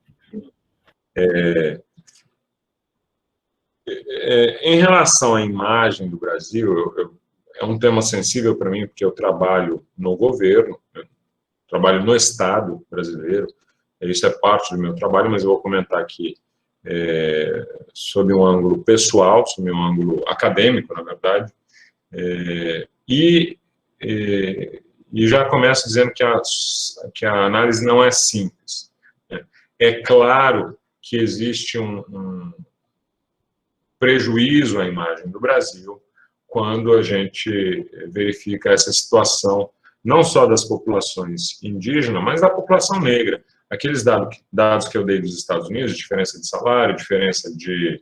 Em relação à imagem do Brasil, é um tema sensível para mim, porque eu trabalho no governo, trabalho no Estado brasileiro, isso é parte do meu trabalho, mas eu vou comentar aqui sob um ângulo pessoal, sob um ângulo acadêmico, na verdade, e já começo dizendo que a análise não é simples. É claro que existe um prejuízo à imagem do Brasil quando a gente verifica essa situação, não só das populações indígenas, mas da população negra. Aqueles dados que eu dei dos Estados Unidos, diferença de salário, diferença de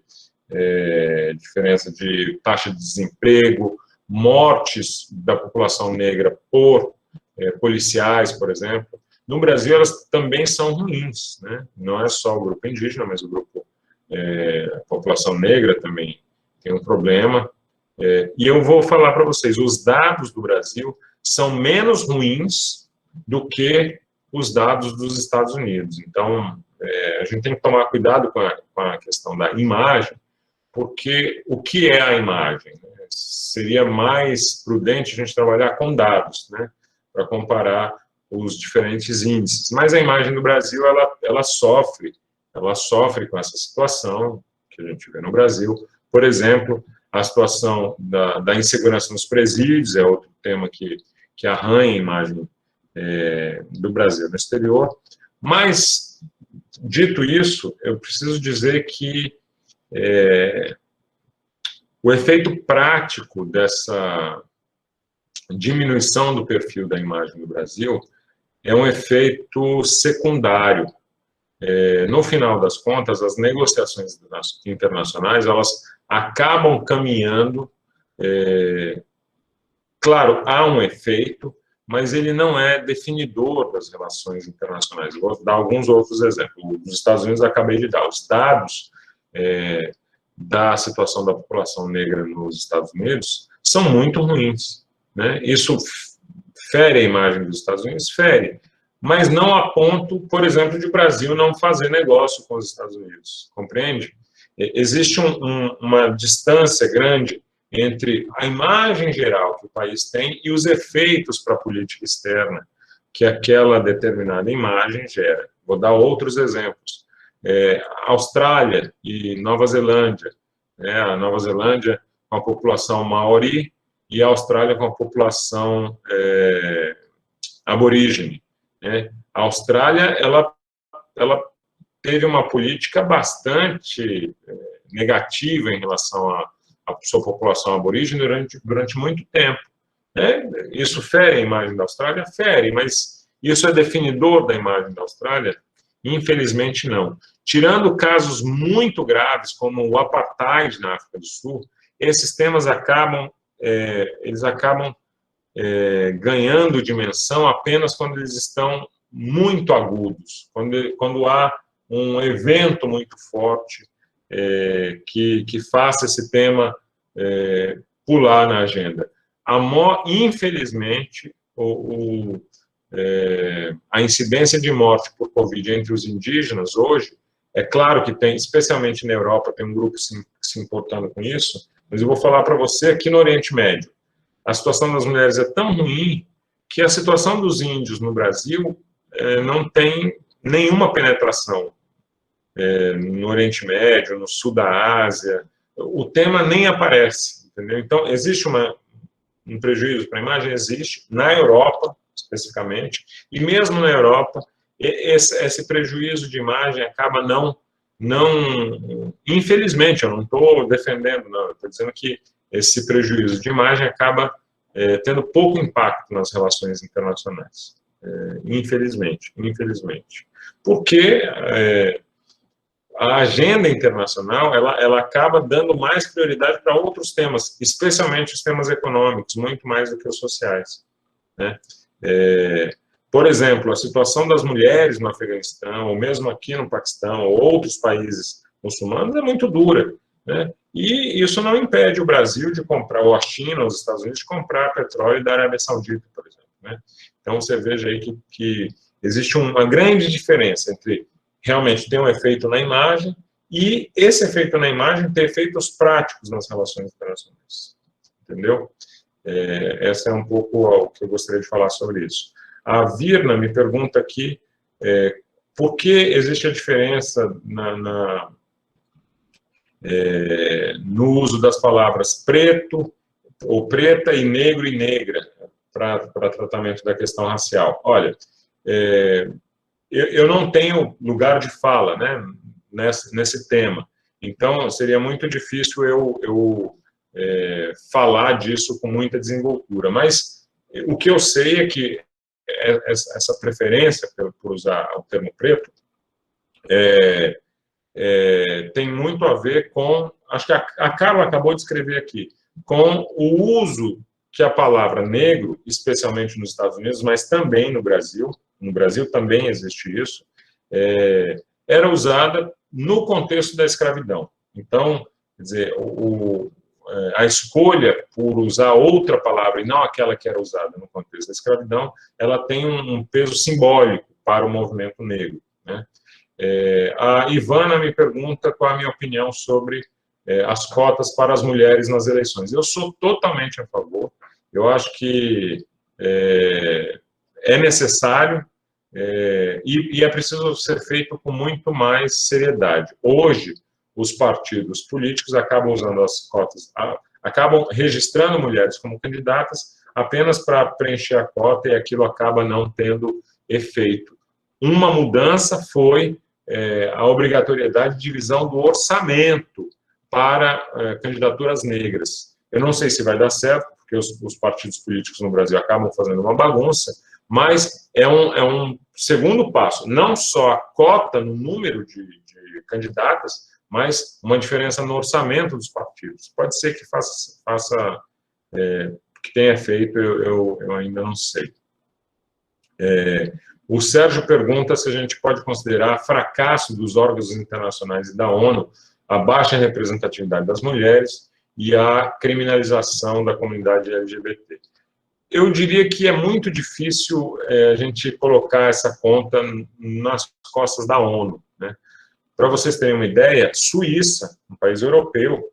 taxa de desemprego, mortes da população negra por policiais, por exemplo. No Brasil, elas também são ruins, né? Não é só o grupo indígena, mas o grupo, a população negra também tem um problema. E eu vou falar para vocês, os dados do Brasil são menos ruins do que os dados dos Estados Unidos. Então, a gente tem que tomar cuidado com a questão da imagem, porque o que é a imagem? Seria mais prudente a gente trabalhar com dados, né, para comparar os diferentes índices. Mas a imagem do Brasil, ela sofre com essa situação que a gente vê no Brasil. Por exemplo, a situação da insegurança nos presídios é outro tema que arranha a imagem do Brasil no exterior. Mas, dito isso, eu preciso dizer que o efeito prático dessa diminuição do perfil da imagem do Brasil é um efeito secundário. No final das contas, as negociações internacionais, elas acabam caminhando, claro, há um efeito, mas ele não é definidor das relações internacionais. Eu vou dar alguns outros exemplos. Os Estados Unidos, acabei de dar os dados da situação da população negra nos Estados Unidos são muito ruins, né? Isso fere a imagem dos Estados Unidos? Fere, mas não a ponto, por exemplo, de o Brasil não fazer negócio com os Estados Unidos, compreende? Existe uma distância grande entre a imagem geral que o país tem e os efeitos para a política externa que aquela determinada imagem gera. Vou dar outros exemplos. Austrália e Nova Zelândia, a Nova Zelândia com a população maori e a Austrália com a população aborígene. A Austrália, ela teve uma política bastante negativa em relação à sua população aborígene durante muito tempo. Né? Isso fere a imagem da Austrália? Fere, mas isso é definidor da imagem da Austrália? Infelizmente, não. Tirando casos muito graves, como o apartheid na África do Sul, esses temas acabam ganhando dimensão apenas quando eles estão muito agudos, quando há um evento muito forte que faça esse tema pular na agenda. Infelizmente, a incidência de morte por Covid entre os indígenas hoje, é claro que tem, especialmente na Europa, tem um grupo se importando com isso, mas eu vou falar para você aqui no Oriente Médio. A situação das mulheres é tão ruim que a situação dos índios no Brasil não tem nenhuma penetração no Oriente Médio, no sul da Ásia. O tema nem aparece, entendeu? Então, existe um prejuízo para a imagem? Existe, na Europa, especificamente, e mesmo na Europa, esse prejuízo de imagem acaba infelizmente, eu não estou defendendo, não, estou dizendo que esse prejuízo de imagem acaba tendo pouco impacto nas relações internacionais. Infelizmente. Porque a agenda internacional, ela acaba dando mais prioridade para outros temas, especialmente os temas econômicos, muito mais do que os sociais. Né? Por exemplo, a situação das mulheres no Afeganistão, ou mesmo aqui no Paquistão, ou outros países muçulmanos, é muito dura. Né? E isso não impede o Brasil de comprar, ou a China, ou os Estados Unidos, de comprar petróleo da Arábia Saudita, por exemplo. Né? Então, você veja aí que existe uma grande diferença entre realmente ter um efeito na imagem e esse efeito na imagem ter efeitos práticos nas relações internacionais. Entendeu? Essa é um pouco o que eu gostaria de falar sobre isso. A Virna me pergunta aqui por que existe a diferença no uso das palavras preto, ou preta, e negro e negra, para tratamento da questão racial. Olha, eu não tenho lugar de fala, né, nesse tema, então seria muito difícil eu falar disso com muita desenvoltura, mas o que eu sei é que essa preferência por usar o termo preto tem muito a ver com, acho que a Carla acabou de escrever aqui, com o uso que a palavra negro, especialmente nos Estados Unidos, mas também no Brasil também existe isso, era usada no contexto da escravidão. Então, quer dizer, a escolha por usar outra palavra e não aquela que era usada no contexto da escravidão, ela tem um peso simbólico para o movimento negro. Né? A Ivana me pergunta qual a minha opinião sobre as cotas para as mulheres nas eleições. Eu sou totalmente a favor. Eu acho que é necessário e é preciso ser feito com muito mais seriedade. Hoje, os partidos políticos acabam usando as cotas, acabam registrando mulheres como candidatas apenas para preencher a cota e aquilo acaba não tendo efeito. Uma mudança foi a obrigatoriedade de divisão do orçamento para candidaturas negras. Eu não sei se vai dar certo, porque os partidos políticos no Brasil acabam fazendo uma bagunça, mas é um segundo passo, não só a cota no número de candidatas, mas uma diferença no orçamento dos partidos. Pode ser que que tenha feito, eu ainda não sei. O Sérgio pergunta se a gente pode considerar fracasso dos órgãos internacionais e da ONU a baixa representatividade das mulheres e a criminalização da comunidade LGBT. Eu diria que é muito difícil a gente colocar essa conta nas costas da ONU. Né? Para vocês terem uma ideia, Suíça, um país europeu,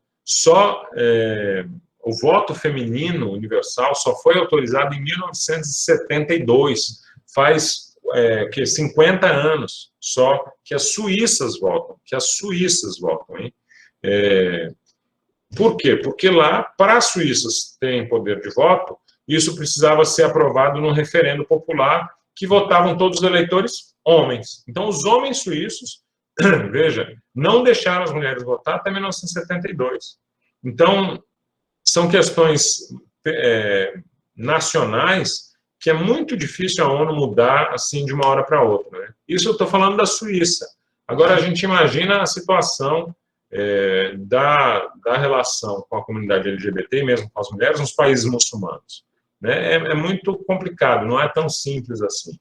o voto feminino universal só foi autorizado em 1972, faz 50 anos só que as suíças votam, hein? Por quê? Porque lá, para as suíças terem poder de voto, isso precisava ser aprovado num referendo popular que votavam todos os eleitores homens. Então, os homens suíços veja, não deixaram as mulheres votar até 1972. Então, são questões nacionais que é muito difícil a ONU mudar assim de uma hora para outra, né? Isso eu estou falando da Suíça. Agora, a gente imagina a situação da relação com a comunidade LGBT, mesmo com as mulheres, nos países muçulmanos. Né? É muito complicado, não é tão simples assim.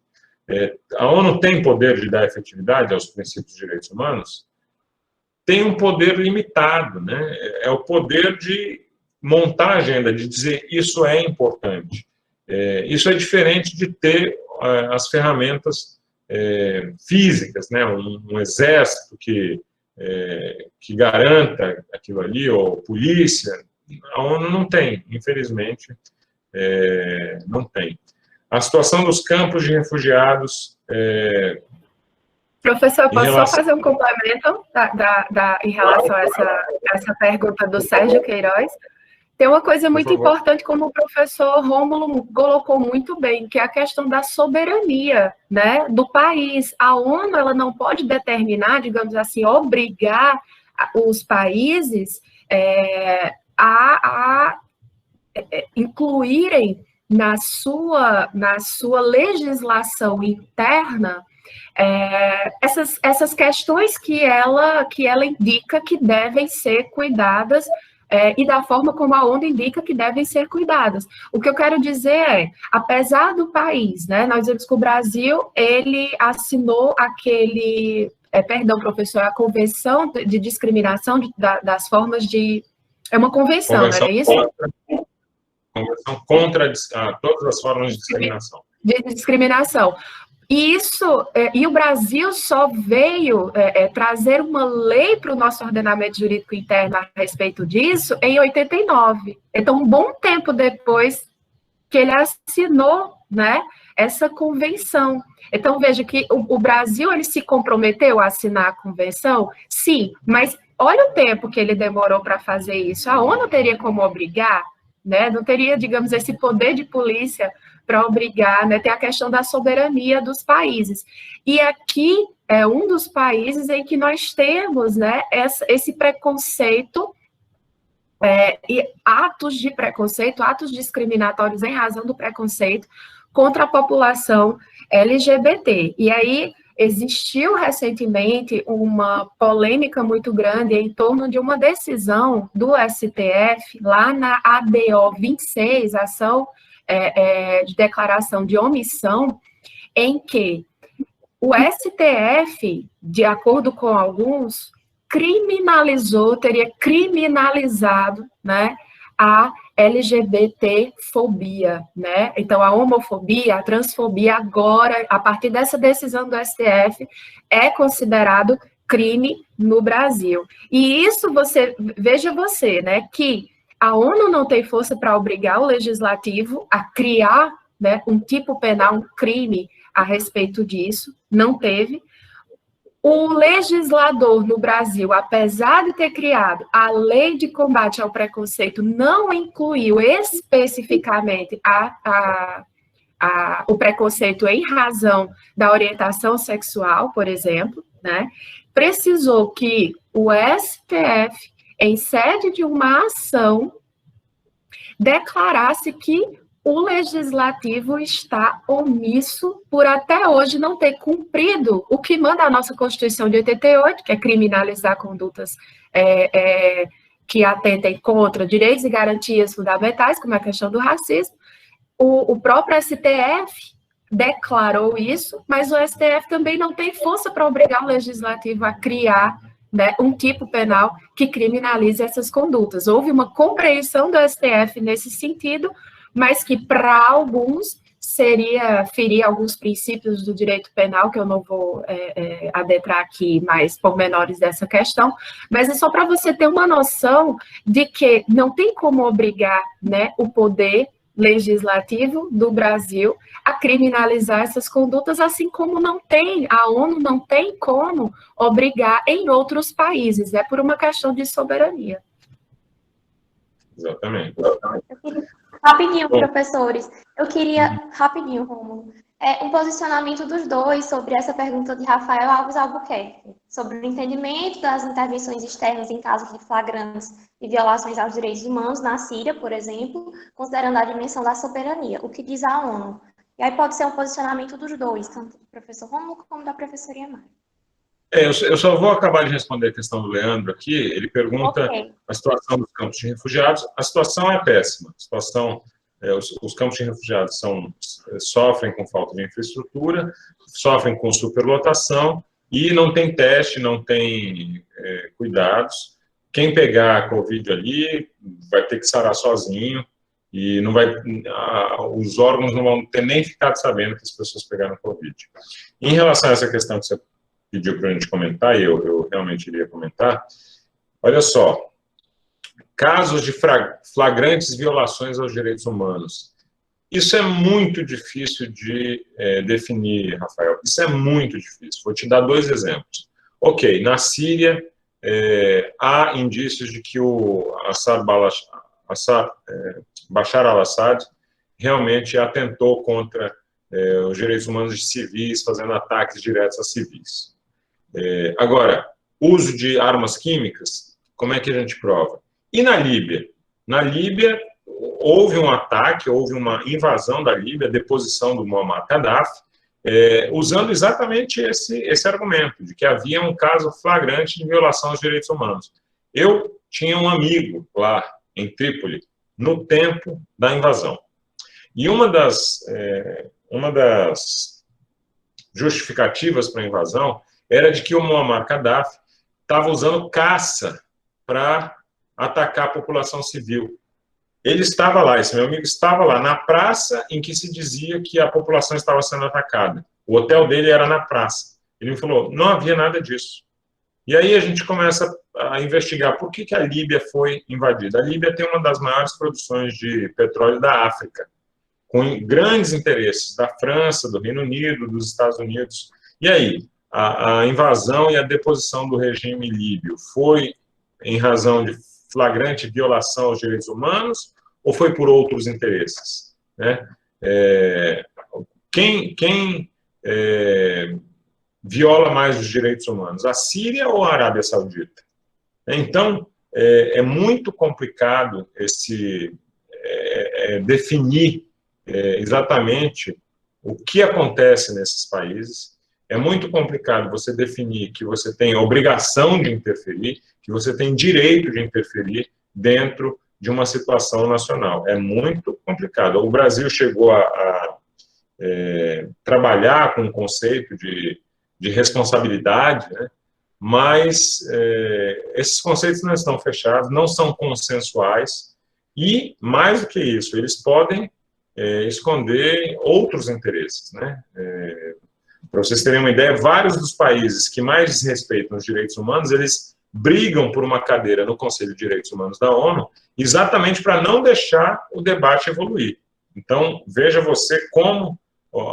A ONU tem poder de dar efetividade aos princípios de direitos humanos? Tem um poder limitado, né? É o poder de montar a agenda, de dizer isso é importante. Isso é diferente de ter as ferramentas físicas, né? Um exército que garanta aquilo ali, ou polícia. A ONU não tem, infelizmente, não tem. A situação dos campos de refugiados... Professor, posso só fazer um complemento em relação a essa pergunta do Sérgio Queiroz? Tem uma coisa muito importante, como o professor Rômulo colocou muito bem, que é a questão da soberania, né, do país. A ONU, ela não pode determinar, digamos assim, obrigar os países a incluírem na sua legislação interna essas questões que ela indica que devem ser cuidadas e da forma como a ONU indica que devem ser cuidadas. O que eu quero dizer apesar do país, né, nós vemos que o Brasil, ele assinou perdão, professor, a Convenção de Discriminação das Formas de... É uma convenção, não é isso? Convenção contra todas as formas de discriminação. De discriminação. E o Brasil só veio trazer uma lei para o nosso ordenamento jurídico interno a respeito disso em 89. Então, um bom tempo depois que ele assinou, né, essa convenção. Então, veja que o Brasil, ele se comprometeu a assinar a convenção? Sim, mas olha o tempo que ele demorou para fazer isso. A ONU teria como obrigar, né, não teria, digamos, esse poder de polícia para obrigar, né, tem a questão da soberania dos países. E aqui é um dos países em que nós temos, né, esse preconceito e atos de preconceito, atos discriminatórios em razão do preconceito contra a população LGBT. E aí existiu recentemente uma polêmica muito grande em torno de uma decisão do STF, lá na ADO 26, ação de declaração de omissão, em que o STF, de acordo com alguns, teria criminalizado, né, a LGBTfobia, né? Então, a homofobia, a transfobia, agora, a partir dessa decisão do STF, é considerado crime no Brasil. E isso veja você, né, que a ONU não tem força para obrigar o legislativo a criar, né, um tipo penal, um crime a respeito disso, não teve. O legislador no Brasil, apesar de ter criado a lei de combate ao preconceito, não incluiu especificamente o preconceito em razão da orientação sexual, por exemplo, né? Precisou que o STF, em sede de uma ação, declarasse que o legislativo está omisso por até hoje não ter cumprido o que manda a nossa Constituição de 88, que é criminalizar condutas que atentem contra direitos e garantias fundamentais, como a questão do racismo. O próprio STF declarou isso, mas o STF também não tem força para obrigar o legislativo a criar, né, um tipo penal que criminalize essas condutas. Houve uma compreensão do STF nesse sentido, mas que para alguns ferir alguns princípios do direito penal, que eu não vou adentrar aqui mais pormenores dessa questão, mas é só para você ter uma noção de que não tem como obrigar, né, o poder legislativo do Brasil a criminalizar essas condutas, assim como a ONU não tem como obrigar em outros países, é por uma questão de soberania. Exatamente. Rapidinho, professores. Eu queria, rapidinho, Rômulo. Um posicionamento dos dois sobre essa pergunta de Rafael Alves Albuquerque, sobre o entendimento das intervenções externas em casos de flagrantes e violações aos direitos humanos na Síria, por exemplo, considerando a dimensão da soberania, o que diz a ONU. E aí pode ser um posicionamento dos dois, tanto do professor Rômulo como da professora Iamara. Eu só vou acabar de responder a questão do Leandro aqui. Ele pergunta a situação dos campos de refugiados. A situação é péssima. A situação, os campos de refugiados sofrem com falta de infraestrutura, sofrem com superlotação e não tem teste, não tem cuidados. Quem pegar a Covid ali vai ter que sarar sozinho e não vai, os órgãos não vão ter nem ficado sabendo que as pessoas pegaram Covid. Em relação a essa questão que você pediu para a gente comentar, e eu realmente iria comentar, olha só, casos de flagrantes violações aos direitos humanos. Isso é muito difícil de definir, Rafael, isso é muito difícil. Vou te dar 2 exemplos. Ok, na Síria, há indícios de que o Bashar al-Assad realmente atentou contra os direitos humanos de civis, fazendo ataques diretos a civis. Agora, uso de armas químicas, como é que a gente prova? E na Líbia? Na Líbia, houve um ataque, houve uma invasão da Líbia, a deposição do Muammar Gaddafi, usando exatamente esse argumento, de que havia um caso flagrante de violação aos direitos humanos. Eu tinha um amigo lá, em Trípoli, no tempo da invasão. E uma das justificativas para a invasão era de que o Muammar Gaddafi estava usando caça para atacar a população civil. Ele estava lá, esse meu amigo estava lá, na praça em que se dizia que a população estava sendo atacada. O hotel dele era na praça. Ele me falou, não havia nada disso. E aí a gente começa a investigar por que a Líbia foi invadida. A Líbia tem uma das maiores produções de petróleo da África, com grandes interesses da França, do Reino Unido, dos Estados Unidos. E aí, a invasão e a deposição do regime líbio foi em razão de flagrante violação aos direitos humanos ou foi por outros interesses? Né? Quem viola mais os direitos humanos, a Síria ou a Arábia Saudita? Então, é muito complicado definir exatamente o que acontece nesses países. É muito complicado você definir que você tem a obrigação de interferir, que você tem direito de interferir dentro de uma situação nacional. É muito complicado. O Brasil chegou a trabalhar com o conceito de responsabilidade, né? Mas esses conceitos não estão fechados, não são consensuais e, mais do que isso, eles podem esconder outros interesses, né? Para vocês terem uma ideia, vários dos países que mais desrespeitam os direitos humanos, eles brigam por uma cadeira no Conselho de Direitos Humanos da ONU, exatamente para não deixar o debate evoluir. Então, veja você como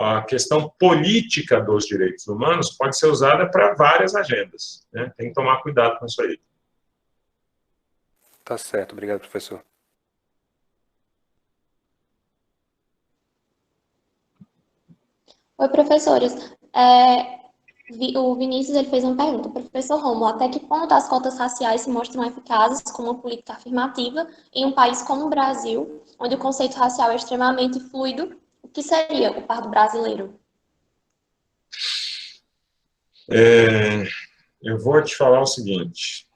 a questão política dos direitos humanos pode ser usada para várias agendas, né? Tem que tomar cuidado com isso aí. Tá certo, obrigado, professor. Oi, professores. O Vinícius ele fez uma pergunta. Professor Rômulo, até que ponto as cotas raciais se mostram eficazes como uma política afirmativa em um país como o Brasil, onde o conceito racial é extremamente fluido? O que seria o pardo brasileiro? Eu vou te falar o seguinte.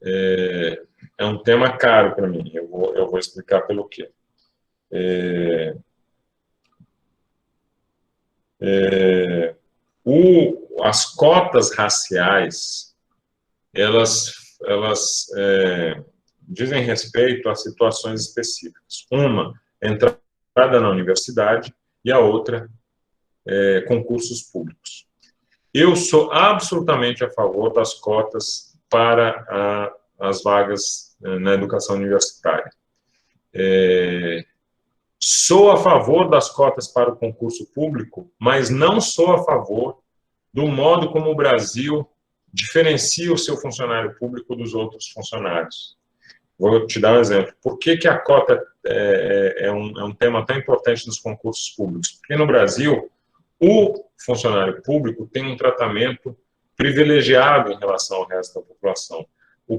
É um tema caro para mim. Eu vou explicar pelo quê. As cotas raciais, elas dizem respeito a situações específicas. Uma, entrada na universidade, e a outra, concursos públicos. Eu sou absolutamente a favor das cotas para as vagas na educação universitária. Sou a favor das cotas para o concurso público, mas não sou a favor do modo como o Brasil diferencia o seu funcionário público dos outros funcionários. Vou te dar um exemplo. Por que a cota é um tema tão importante nos concursos públicos? Porque no Brasil, o funcionário público tem um tratamento privilegiado em relação ao resto da população. O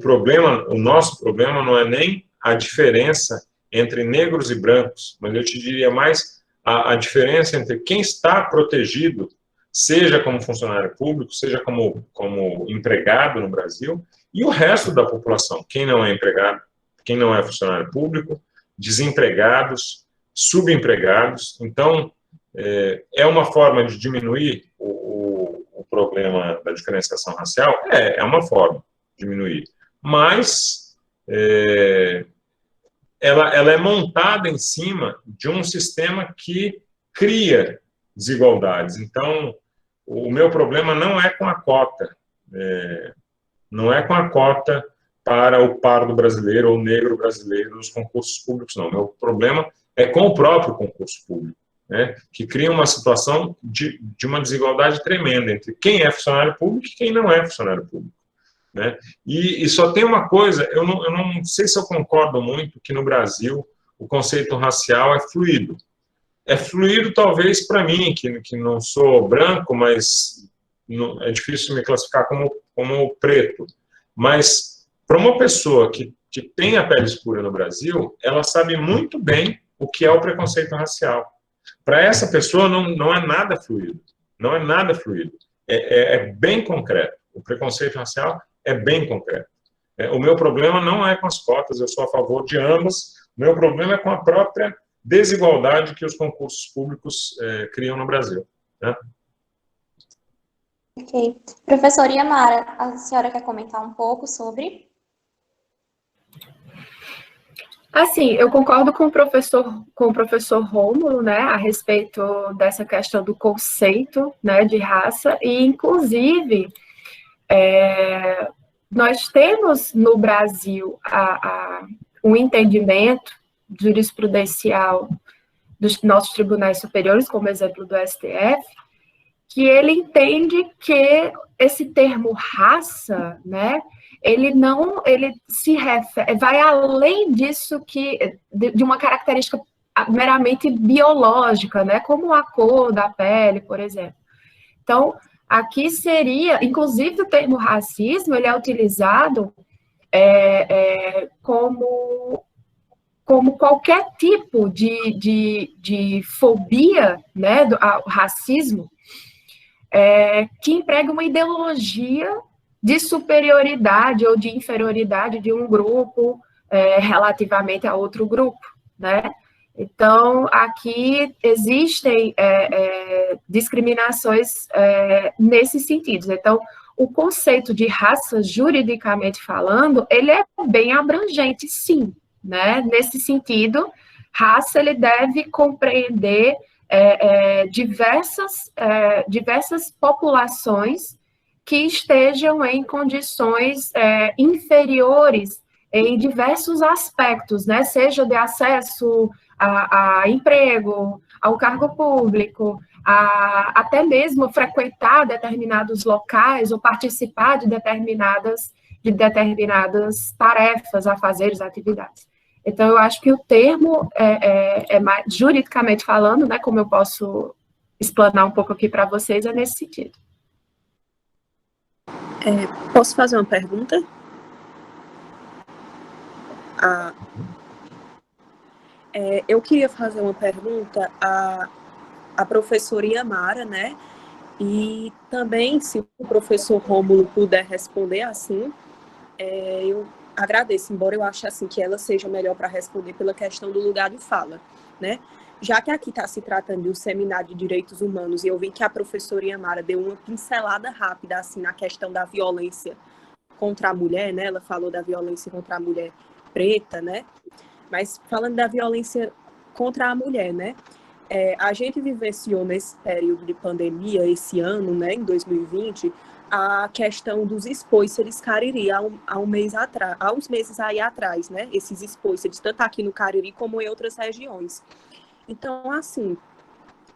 nosso problema não é nem a diferença entre negros e brancos, mas eu te diria mais a diferença entre quem está protegido, seja como funcionário público, seja como empregado no Brasil, e o resto da população, quem não é empregado, quem não é funcionário público, desempregados, subempregados. Então, é uma forma de diminuir o problema da diferenciação racial? É uma forma de diminuir. Mas ela é montada em cima de um sistema que cria desigualdades. Então, o meu problema não é com a cota, não é com a cota para o pardo brasileiro ou o negro brasileiro nos concursos públicos, não. O meu problema é com o próprio concurso público, né, que cria uma situação de uma desigualdade tremenda entre quem é funcionário público e quem não é funcionário público. Né? E só tem uma coisa, eu não sei se eu concordo muito que no Brasil o conceito racial é fluido. É fluido talvez para mim, que não sou branco, mas é difícil me classificar como preto. Mas para uma pessoa que tem a pele escura no Brasil, ela sabe muito bem o que é o preconceito racial. Para essa pessoa não é nada fluido. Não é nada fluido. É bem concreto. O preconceito racial é bem concreto. O meu problema não é com as cotas, eu sou a favor de ambas. O meu problema é com a própria desigualdade que os concursos públicos criam no Brasil. Né? Ok. Professora Iamara, a senhora quer comentar um pouco sobre? Assim, eu concordo com o professor Rômulo, né, a respeito dessa questão do conceito, né, de raça, e, inclusive, nós temos no Brasil um entendimento jurisprudencial dos nossos tribunais superiores, como exemplo do STF, que ele entende que esse termo raça, né, ele se refere, vai além disso de uma característica meramente biológica, né, como a cor da pele, por exemplo. Então, aqui seria, inclusive o termo racismo, ele é utilizado como qualquer tipo de fobia, né, ao racismo, que emprega uma ideologia de superioridade ou de inferioridade de um grupo relativamente a outro grupo, né? Então, aqui existem discriminações nesse sentido. Então, o conceito de raça, juridicamente falando, ele é bem abrangente, sim, né? Nesse sentido, raça, ele deve compreender diversas populações que estejam em condições inferiores em diversos aspectos, né? Seja de acesso a emprego, ao cargo público, até mesmo frequentar determinados locais ou participar de determinadas tarefas, afazeres, atividades. Então, eu acho que o termo, mais, juridicamente falando, né, como eu posso explanar um pouco aqui para vocês, é nesse sentido. Posso fazer uma pergunta? Eu queria fazer uma pergunta à professora Iamara, né? E também, se o professor Rômulo puder responder assim, eu agradeço, embora eu ache assim, que ela seja melhor para responder pela questão do lugar de fala, né? Já que aqui está se tratando de um seminário de direitos humanos, e eu vi que a professora Iamara deu uma pincelada rápida assim, na questão da violência contra a mulher, né? Ela falou da violência contra a mulher preta, né? Mas falando da violência contra a mulher, né? A gente vivenciou nesse período de pandemia, esse ano, né, em 2020, a questão dos espóiceres Cariri, há uns meses aí atrás, né? Esses espóiceres, tanto aqui no Cariri como em outras regiões. Então, assim,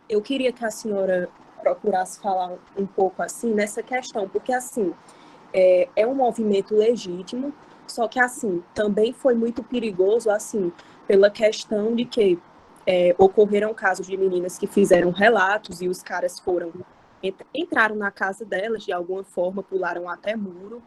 eu queria que a senhora procurasse falar um pouco, assim, nessa questão, porque, assim, é um movimento legítimo, Só que, assim, também foi muito perigoso, assim, pela questão de que ocorreram casos de meninas que fizeram relatos e os caras entraram na casa delas de alguma forma, pularam até muro,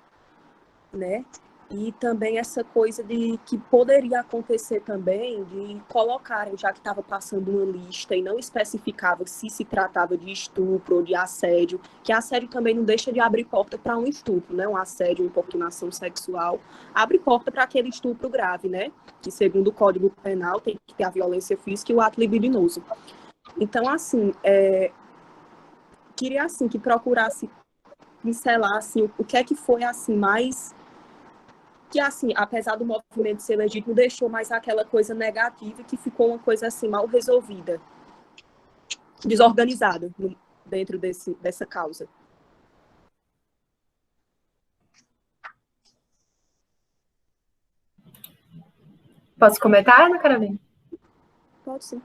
né? E também essa coisa de que poderia acontecer também de colocarem, já que estava passando uma lista e não especificava se tratava de estupro ou de assédio, que assédio também não deixa de abrir porta para um estupro, né? Um assédio, uma importunação sexual, abre porta para aquele estupro grave, né? Que segundo o Código Penal tem que ter a violência física e o ato libidinoso. Então, assim, queria assim que procurasse pincelar assim, o que é que foi assim mais que, assim, apesar do movimento ser legítimo, deixou mais aquela coisa negativa que ficou uma coisa, assim, mal resolvida, desorganizada dentro dessa causa. Posso comentar, Ana Carolina? Pode sim.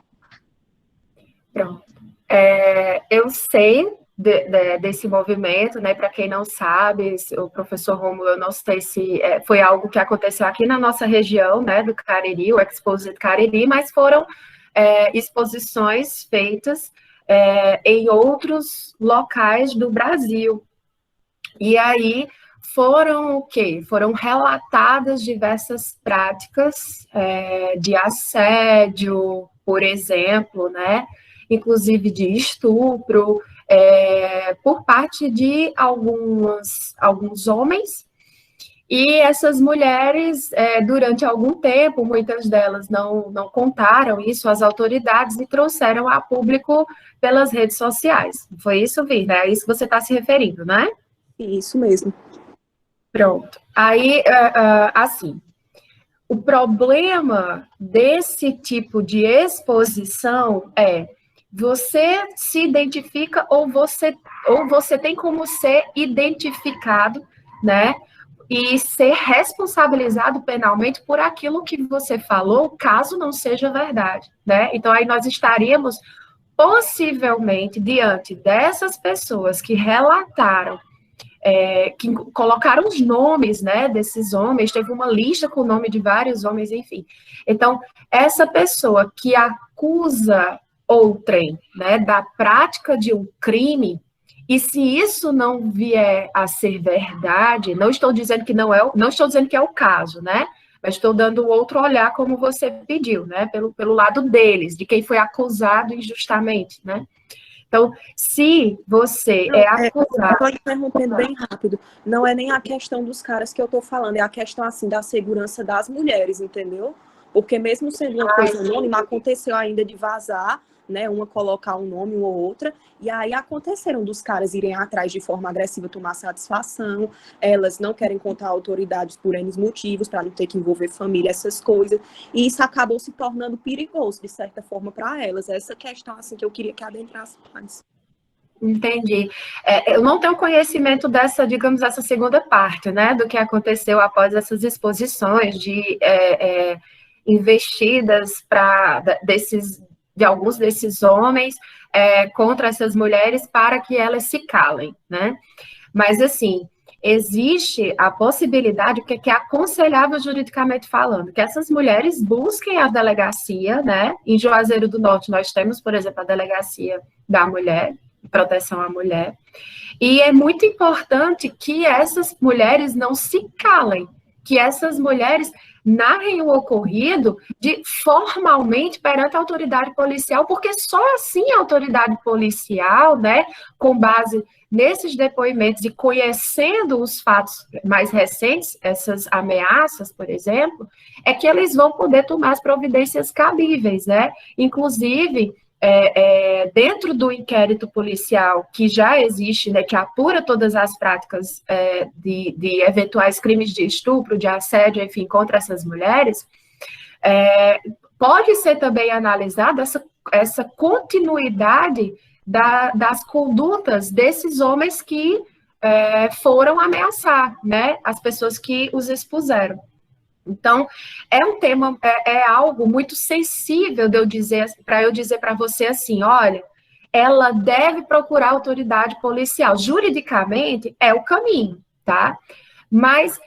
Pronto. Eu sei desse movimento, né? Para quem não sabe, o professor Rômulo, eu não sei se foi algo que aconteceu aqui na nossa região, né? Do Cariri, o Exposit Cariri, mas foram exposições feitas em outros locais do Brasil. E aí foram o quê? Foram relatadas diversas práticas de assédio, por exemplo, né? Inclusive de estupro, por parte de alguns homens, e essas mulheres, durante algum tempo, muitas delas não contaram isso às autoridades e trouxeram a público pelas redes sociais. Foi isso, Virna? É isso que você está se referindo, né? Isso mesmo. Pronto. Aí, assim, o problema desse tipo de exposição você se identifica ou você tem como ser identificado, né? E ser responsabilizado penalmente por aquilo que você falou, caso não seja verdade, né? Então, aí nós estaríamos possivelmente diante dessas pessoas que relataram, que colocaram os nomes, né, desses homens, teve uma lista com o nome de vários homens, enfim. Então, essa pessoa que acusa outrem, né, da prática de um crime, e se isso não vier a ser verdade, não estou dizendo que não estou dizendo que é o caso, né, mas estou dando outro olhar como você pediu, né, pelo lado deles, de quem foi acusado injustamente, né. Então, se você acusado... Estou interrompendo bem rápido. Não é nem a questão dos caras que eu estou falando, é a questão, assim, da segurança das mulheres, entendeu? Porque mesmo sendo uma coisa anônima, aconteceu ainda de vazar, né, uma colocar um nome, uma ou outra, e aí aconteceram dos caras irem atrás de forma agressiva, tomar satisfação, elas não querem contar autoridades por N motivos, para não ter que envolver família, essas coisas, e isso acabou se tornando perigoso, de certa forma, para elas. Essa questão, assim, que eu queria que adentrasse mais. Entendi. Eu não tenho conhecimento dessa, digamos, essa segunda parte, né, do que aconteceu após essas exposições de investidas de alguns desses homens contra essas mulheres para que elas se calem, né? Mas, assim, existe a possibilidade, o que é aconselhável juridicamente falando, que essas mulheres busquem a delegacia, né? Em Juazeiro do Norte nós temos, por exemplo, a delegacia da mulher, proteção à mulher, e é muito importante que essas mulheres não se calem, que essas mulheres narrem o ocorrido formalmente perante a autoridade policial, porque só assim a autoridade policial, né, com base nesses depoimentos e conhecendo os fatos mais recentes, essas ameaças, por exemplo, é que eles vão poder tomar as providências cabíveis, né? Inclusive, dentro do inquérito policial que já existe, né, que apura todas as práticas de eventuais crimes de estupro, de assédio, enfim, contra essas mulheres, pode ser também analisada essa continuidade das condutas desses homens que foram ameaçar, né, as pessoas que os expuseram. Então, é um tema, algo muito sensível para eu dizer para você assim, olha, ela deve procurar autoridade policial. Juridicamente, é o caminho, tá? Mas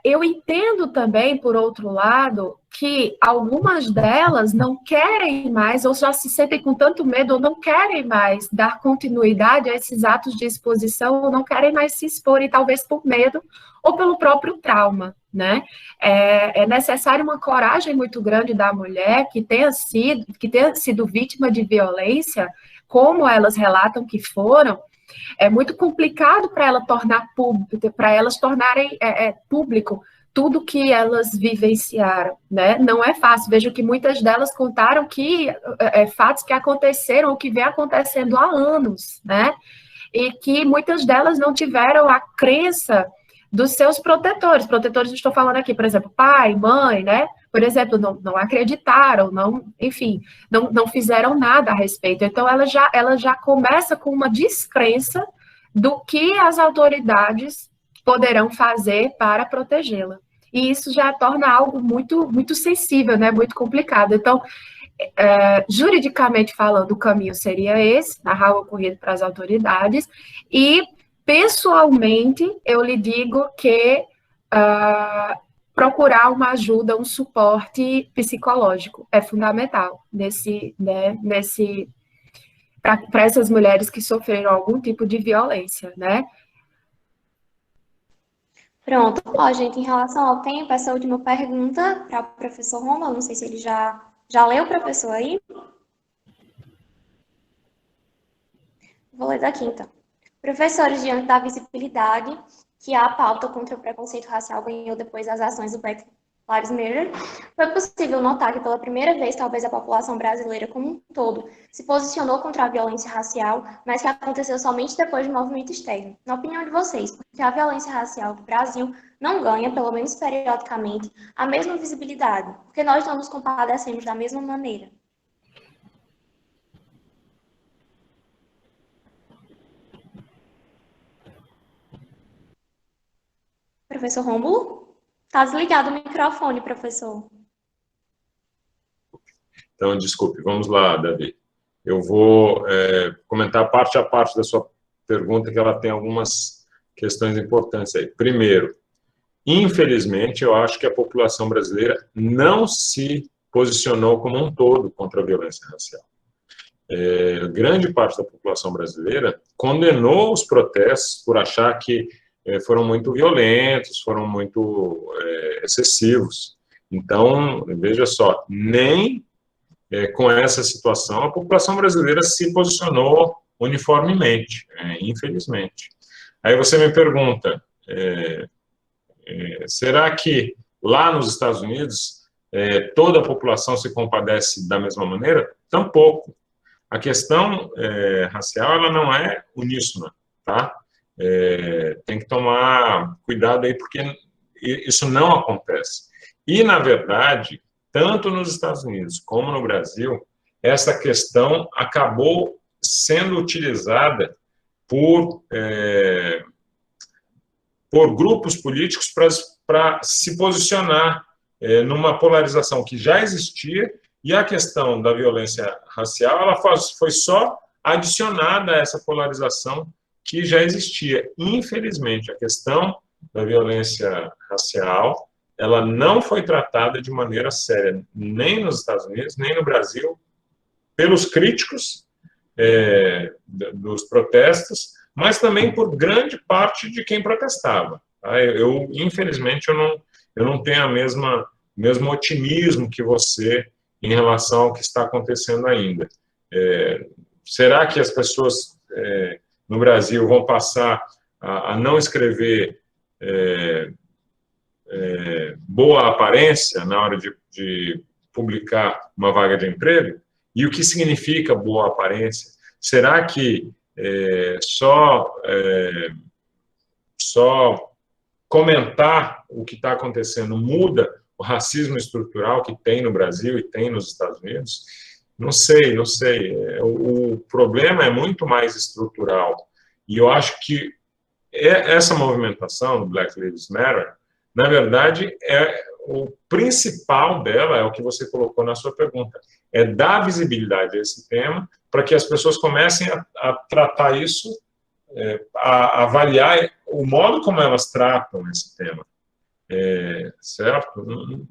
Eu entendo também, por outro lado, que algumas delas não querem mais, ou já se sentem com tanto medo, ou não querem mais dar continuidade a esses atos de exposição, ou não querem mais se expor, e talvez por medo ou pelo próprio trauma, né? É necessário uma coragem muito grande da mulher que tenha sido vítima de violência, como elas relatam que foram. É muito complicado para ela tornar público, para elas tornarem público tudo que elas vivenciaram, né? Não é fácil. Vejo que muitas delas contaram que fatos que aconteceram ou que vem acontecendo há anos, né? E que muitas delas não tiveram a crença dos seus protetores. Protetores, estou falando aqui, por exemplo, pai, mãe, né? Por exemplo, não acreditaram, enfim, não fizeram nada a respeito. Então, ela já começa com uma descrença do que as autoridades poderão fazer para protegê-la. E isso já torna algo muito, muito sensível, né? Muito complicado. Então, juridicamente falando, o caminho seria esse, narrar o ocorrido para as autoridades, e pessoalmente eu lhe digo que procurar uma ajuda, um suporte psicológico é fundamental para essas mulheres que sofreram algum tipo de violência, né? Pronto. Ó, gente, em relação ao tempo, essa última pergunta para o professor Romulo, não sei se ele já leu, professor, aí? Vou ler daqui, então. Professores, diante da visibilidade que a pauta contra o preconceito racial ganhou depois das ações do Black Lives Matter, foi possível notar que pela primeira vez, talvez a população brasileira como um todo se posicionou contra a violência racial, mas que aconteceu somente depois do movimento externo. Na opinião de vocês, porque a violência racial do Brasil não ganha, pelo menos periodicamente, a mesma visibilidade, porque nós não nos compadecemos da mesma maneira. Professor Rômulo? Está desligado o microfone, professor. Então, desculpe, vamos lá, Davi. Eu vou comentar parte a parte da sua pergunta, que ela tem algumas questões importantes aí. Primeiro, infelizmente, eu acho que a população brasileira não se posicionou como um todo contra a violência racial. Grande parte da população brasileira condenou os protestos por achar que foram muito violentos, foram muito excessivos. Então, veja só, nem com essa situação a população brasileira se posicionou uniformemente, infelizmente. Aí você me pergunta, será que lá nos Estados Unidos toda a população se compadece da mesma maneira? Tampouco. A questão racial, ela não é uníssona, tá? Tem que tomar cuidado aí, porque isso não acontece. E, na verdade, tanto nos Estados Unidos como no Brasil, essa questão acabou sendo utilizada por grupos políticos para se posicionar numa polarização que já existia, e a questão da violência racial ela foi só adicionada a essa polarização que já existia. Infelizmente, a questão da violência racial ela não foi tratada de maneira séria, nem nos Estados Unidos, nem no Brasil, pelos críticos dos protestos, mas também por grande parte de quem protestava. Tá? Infelizmente, eu não tenho mesmo otimismo que você em relação ao que está acontecendo ainda. Será que as pessoas no Brasil vão passar a não escrever boa aparência na hora de publicar uma vaga de emprego? E o que significa boa aparência? Será que só comentar o que está acontecendo muda o racismo estrutural que tem no Brasil e tem nos Estados Unidos? Não sei. O problema é muito mais estrutural. E eu acho que essa movimentação do Black Lives Matter, na verdade, o principal dela é o que você colocou na sua pergunta, é dar visibilidade a esse tema para que as pessoas comecem a tratar isso, a avaliar o modo como elas tratam esse tema. certo?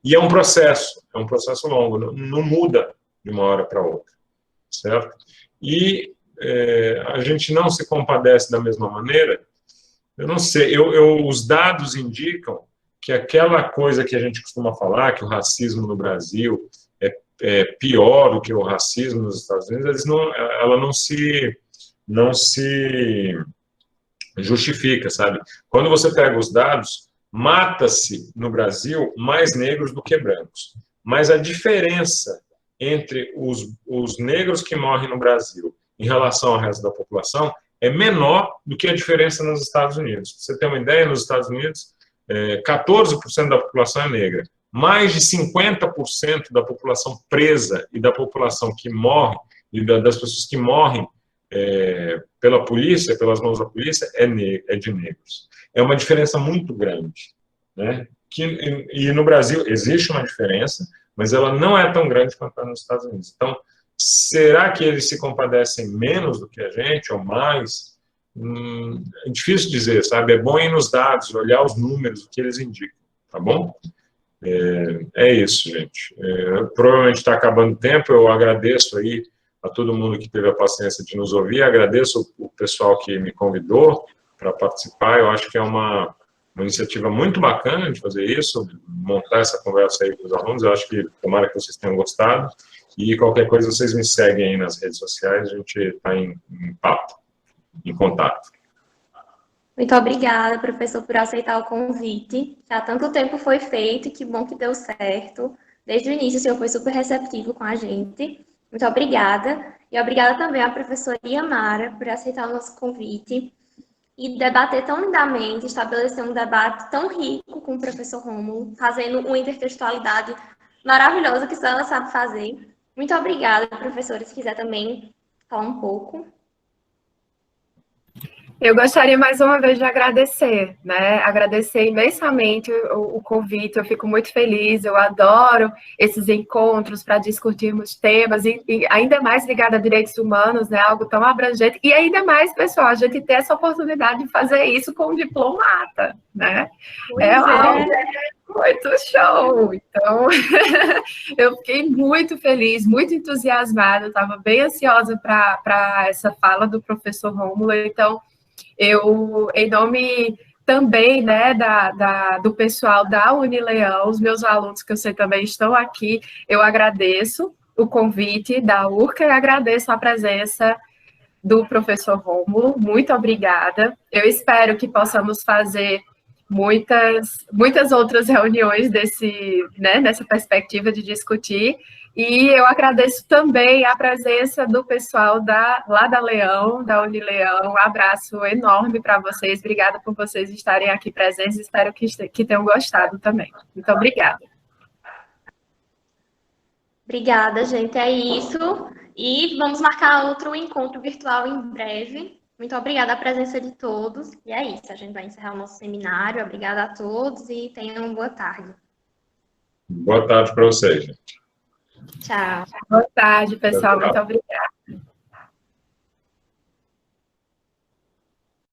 E é um processo longo, não muda de uma hora para outra, certo? E a gente não se compadece da mesma maneira. Eu não sei, os dados indicam que aquela coisa que a gente costuma falar, que o racismo no Brasil é pior do que o racismo nos Estados Unidos, ela não se justifica, sabe? Quando você pega os dados, mata-se no Brasil mais negros do que brancos. Mas a diferença entre os negros que morrem no Brasil em relação ao resto da população é menor do que a diferença nos Estados Unidos. Pra você ter uma ideia, nos Estados Unidos, 14% da população é negra. Mais de 50% da população presa e da população que morre, e das pessoas que morrem pela polícia, pelas mãos da polícia, é de negros. É uma diferença muito grande, né? E no Brasil existe uma diferença, mas ela não é tão grande quanto nos Estados Unidos. Então, será que eles se compadecem menos do que a gente, ou mais? É difícil dizer, sabe? É bom ir nos dados, olhar os números, o que eles indicam, tá bom? É isso, gente. Provavelmente está acabando o tempo, eu agradeço aí a todo mundo que teve a paciência de nos ouvir, agradeço o pessoal que me convidou para participar, eu acho que é uma iniciativa muito bacana de fazer isso, montar essa conversa aí com os alunos, eu acho que tomara que vocês tenham gostado, e qualquer coisa vocês me seguem aí nas redes sociais, a gente está em papo, em contato. Muito obrigada, professor, por aceitar o convite. Já há tanto tempo foi feito e que bom que deu certo. Desde o início o senhor foi super receptivo com a gente. Muito obrigada. E obrigada também à professora Iamara por aceitar o nosso convite e debater tão lindamente, estabelecer um debate tão rico com o professor Rômulo, fazendo uma intertextualidade maravilhosa que só ela sabe fazer. Muito obrigada, professora. Se quiser também falar um pouco. Eu gostaria mais uma vez de agradecer, né? Agradecer imensamente o convite, eu fico muito feliz, eu adoro esses encontros para discutirmos temas, e ainda mais ligado a direitos humanos, né? Algo tão abrangente, e ainda mais, pessoal, a gente ter essa oportunidade de fazer isso com um diplomata, né? Algo muito show! Então, eu fiquei muito feliz, muito entusiasmada, estava bem ansiosa para essa fala do professor Rômulo, então, eu, em nome também, né, do pessoal da Unileão, os meus alunos, que eu sei também estão aqui, eu agradeço o convite da URCA e agradeço a presença do professor Rômulo. Muito obrigada. Eu espero que possamos fazer muitas outras reuniões nessa perspectiva de discutir. E eu agradeço também a presença do pessoal lá da Leão, da Unileão. Um abraço enorme para vocês. Obrigada por vocês estarem aqui presentes. Espero que tenham gostado também. Muito obrigada. Obrigada, gente. É isso. E vamos marcar outro encontro virtual em breve. Muito obrigada à presença de todos. E é isso. A gente vai encerrar o nosso seminário. Obrigada a todos e tenham uma boa tarde. Boa tarde para vocês, gente. Tchau. Boa tarde, pessoal. Muito obrigada.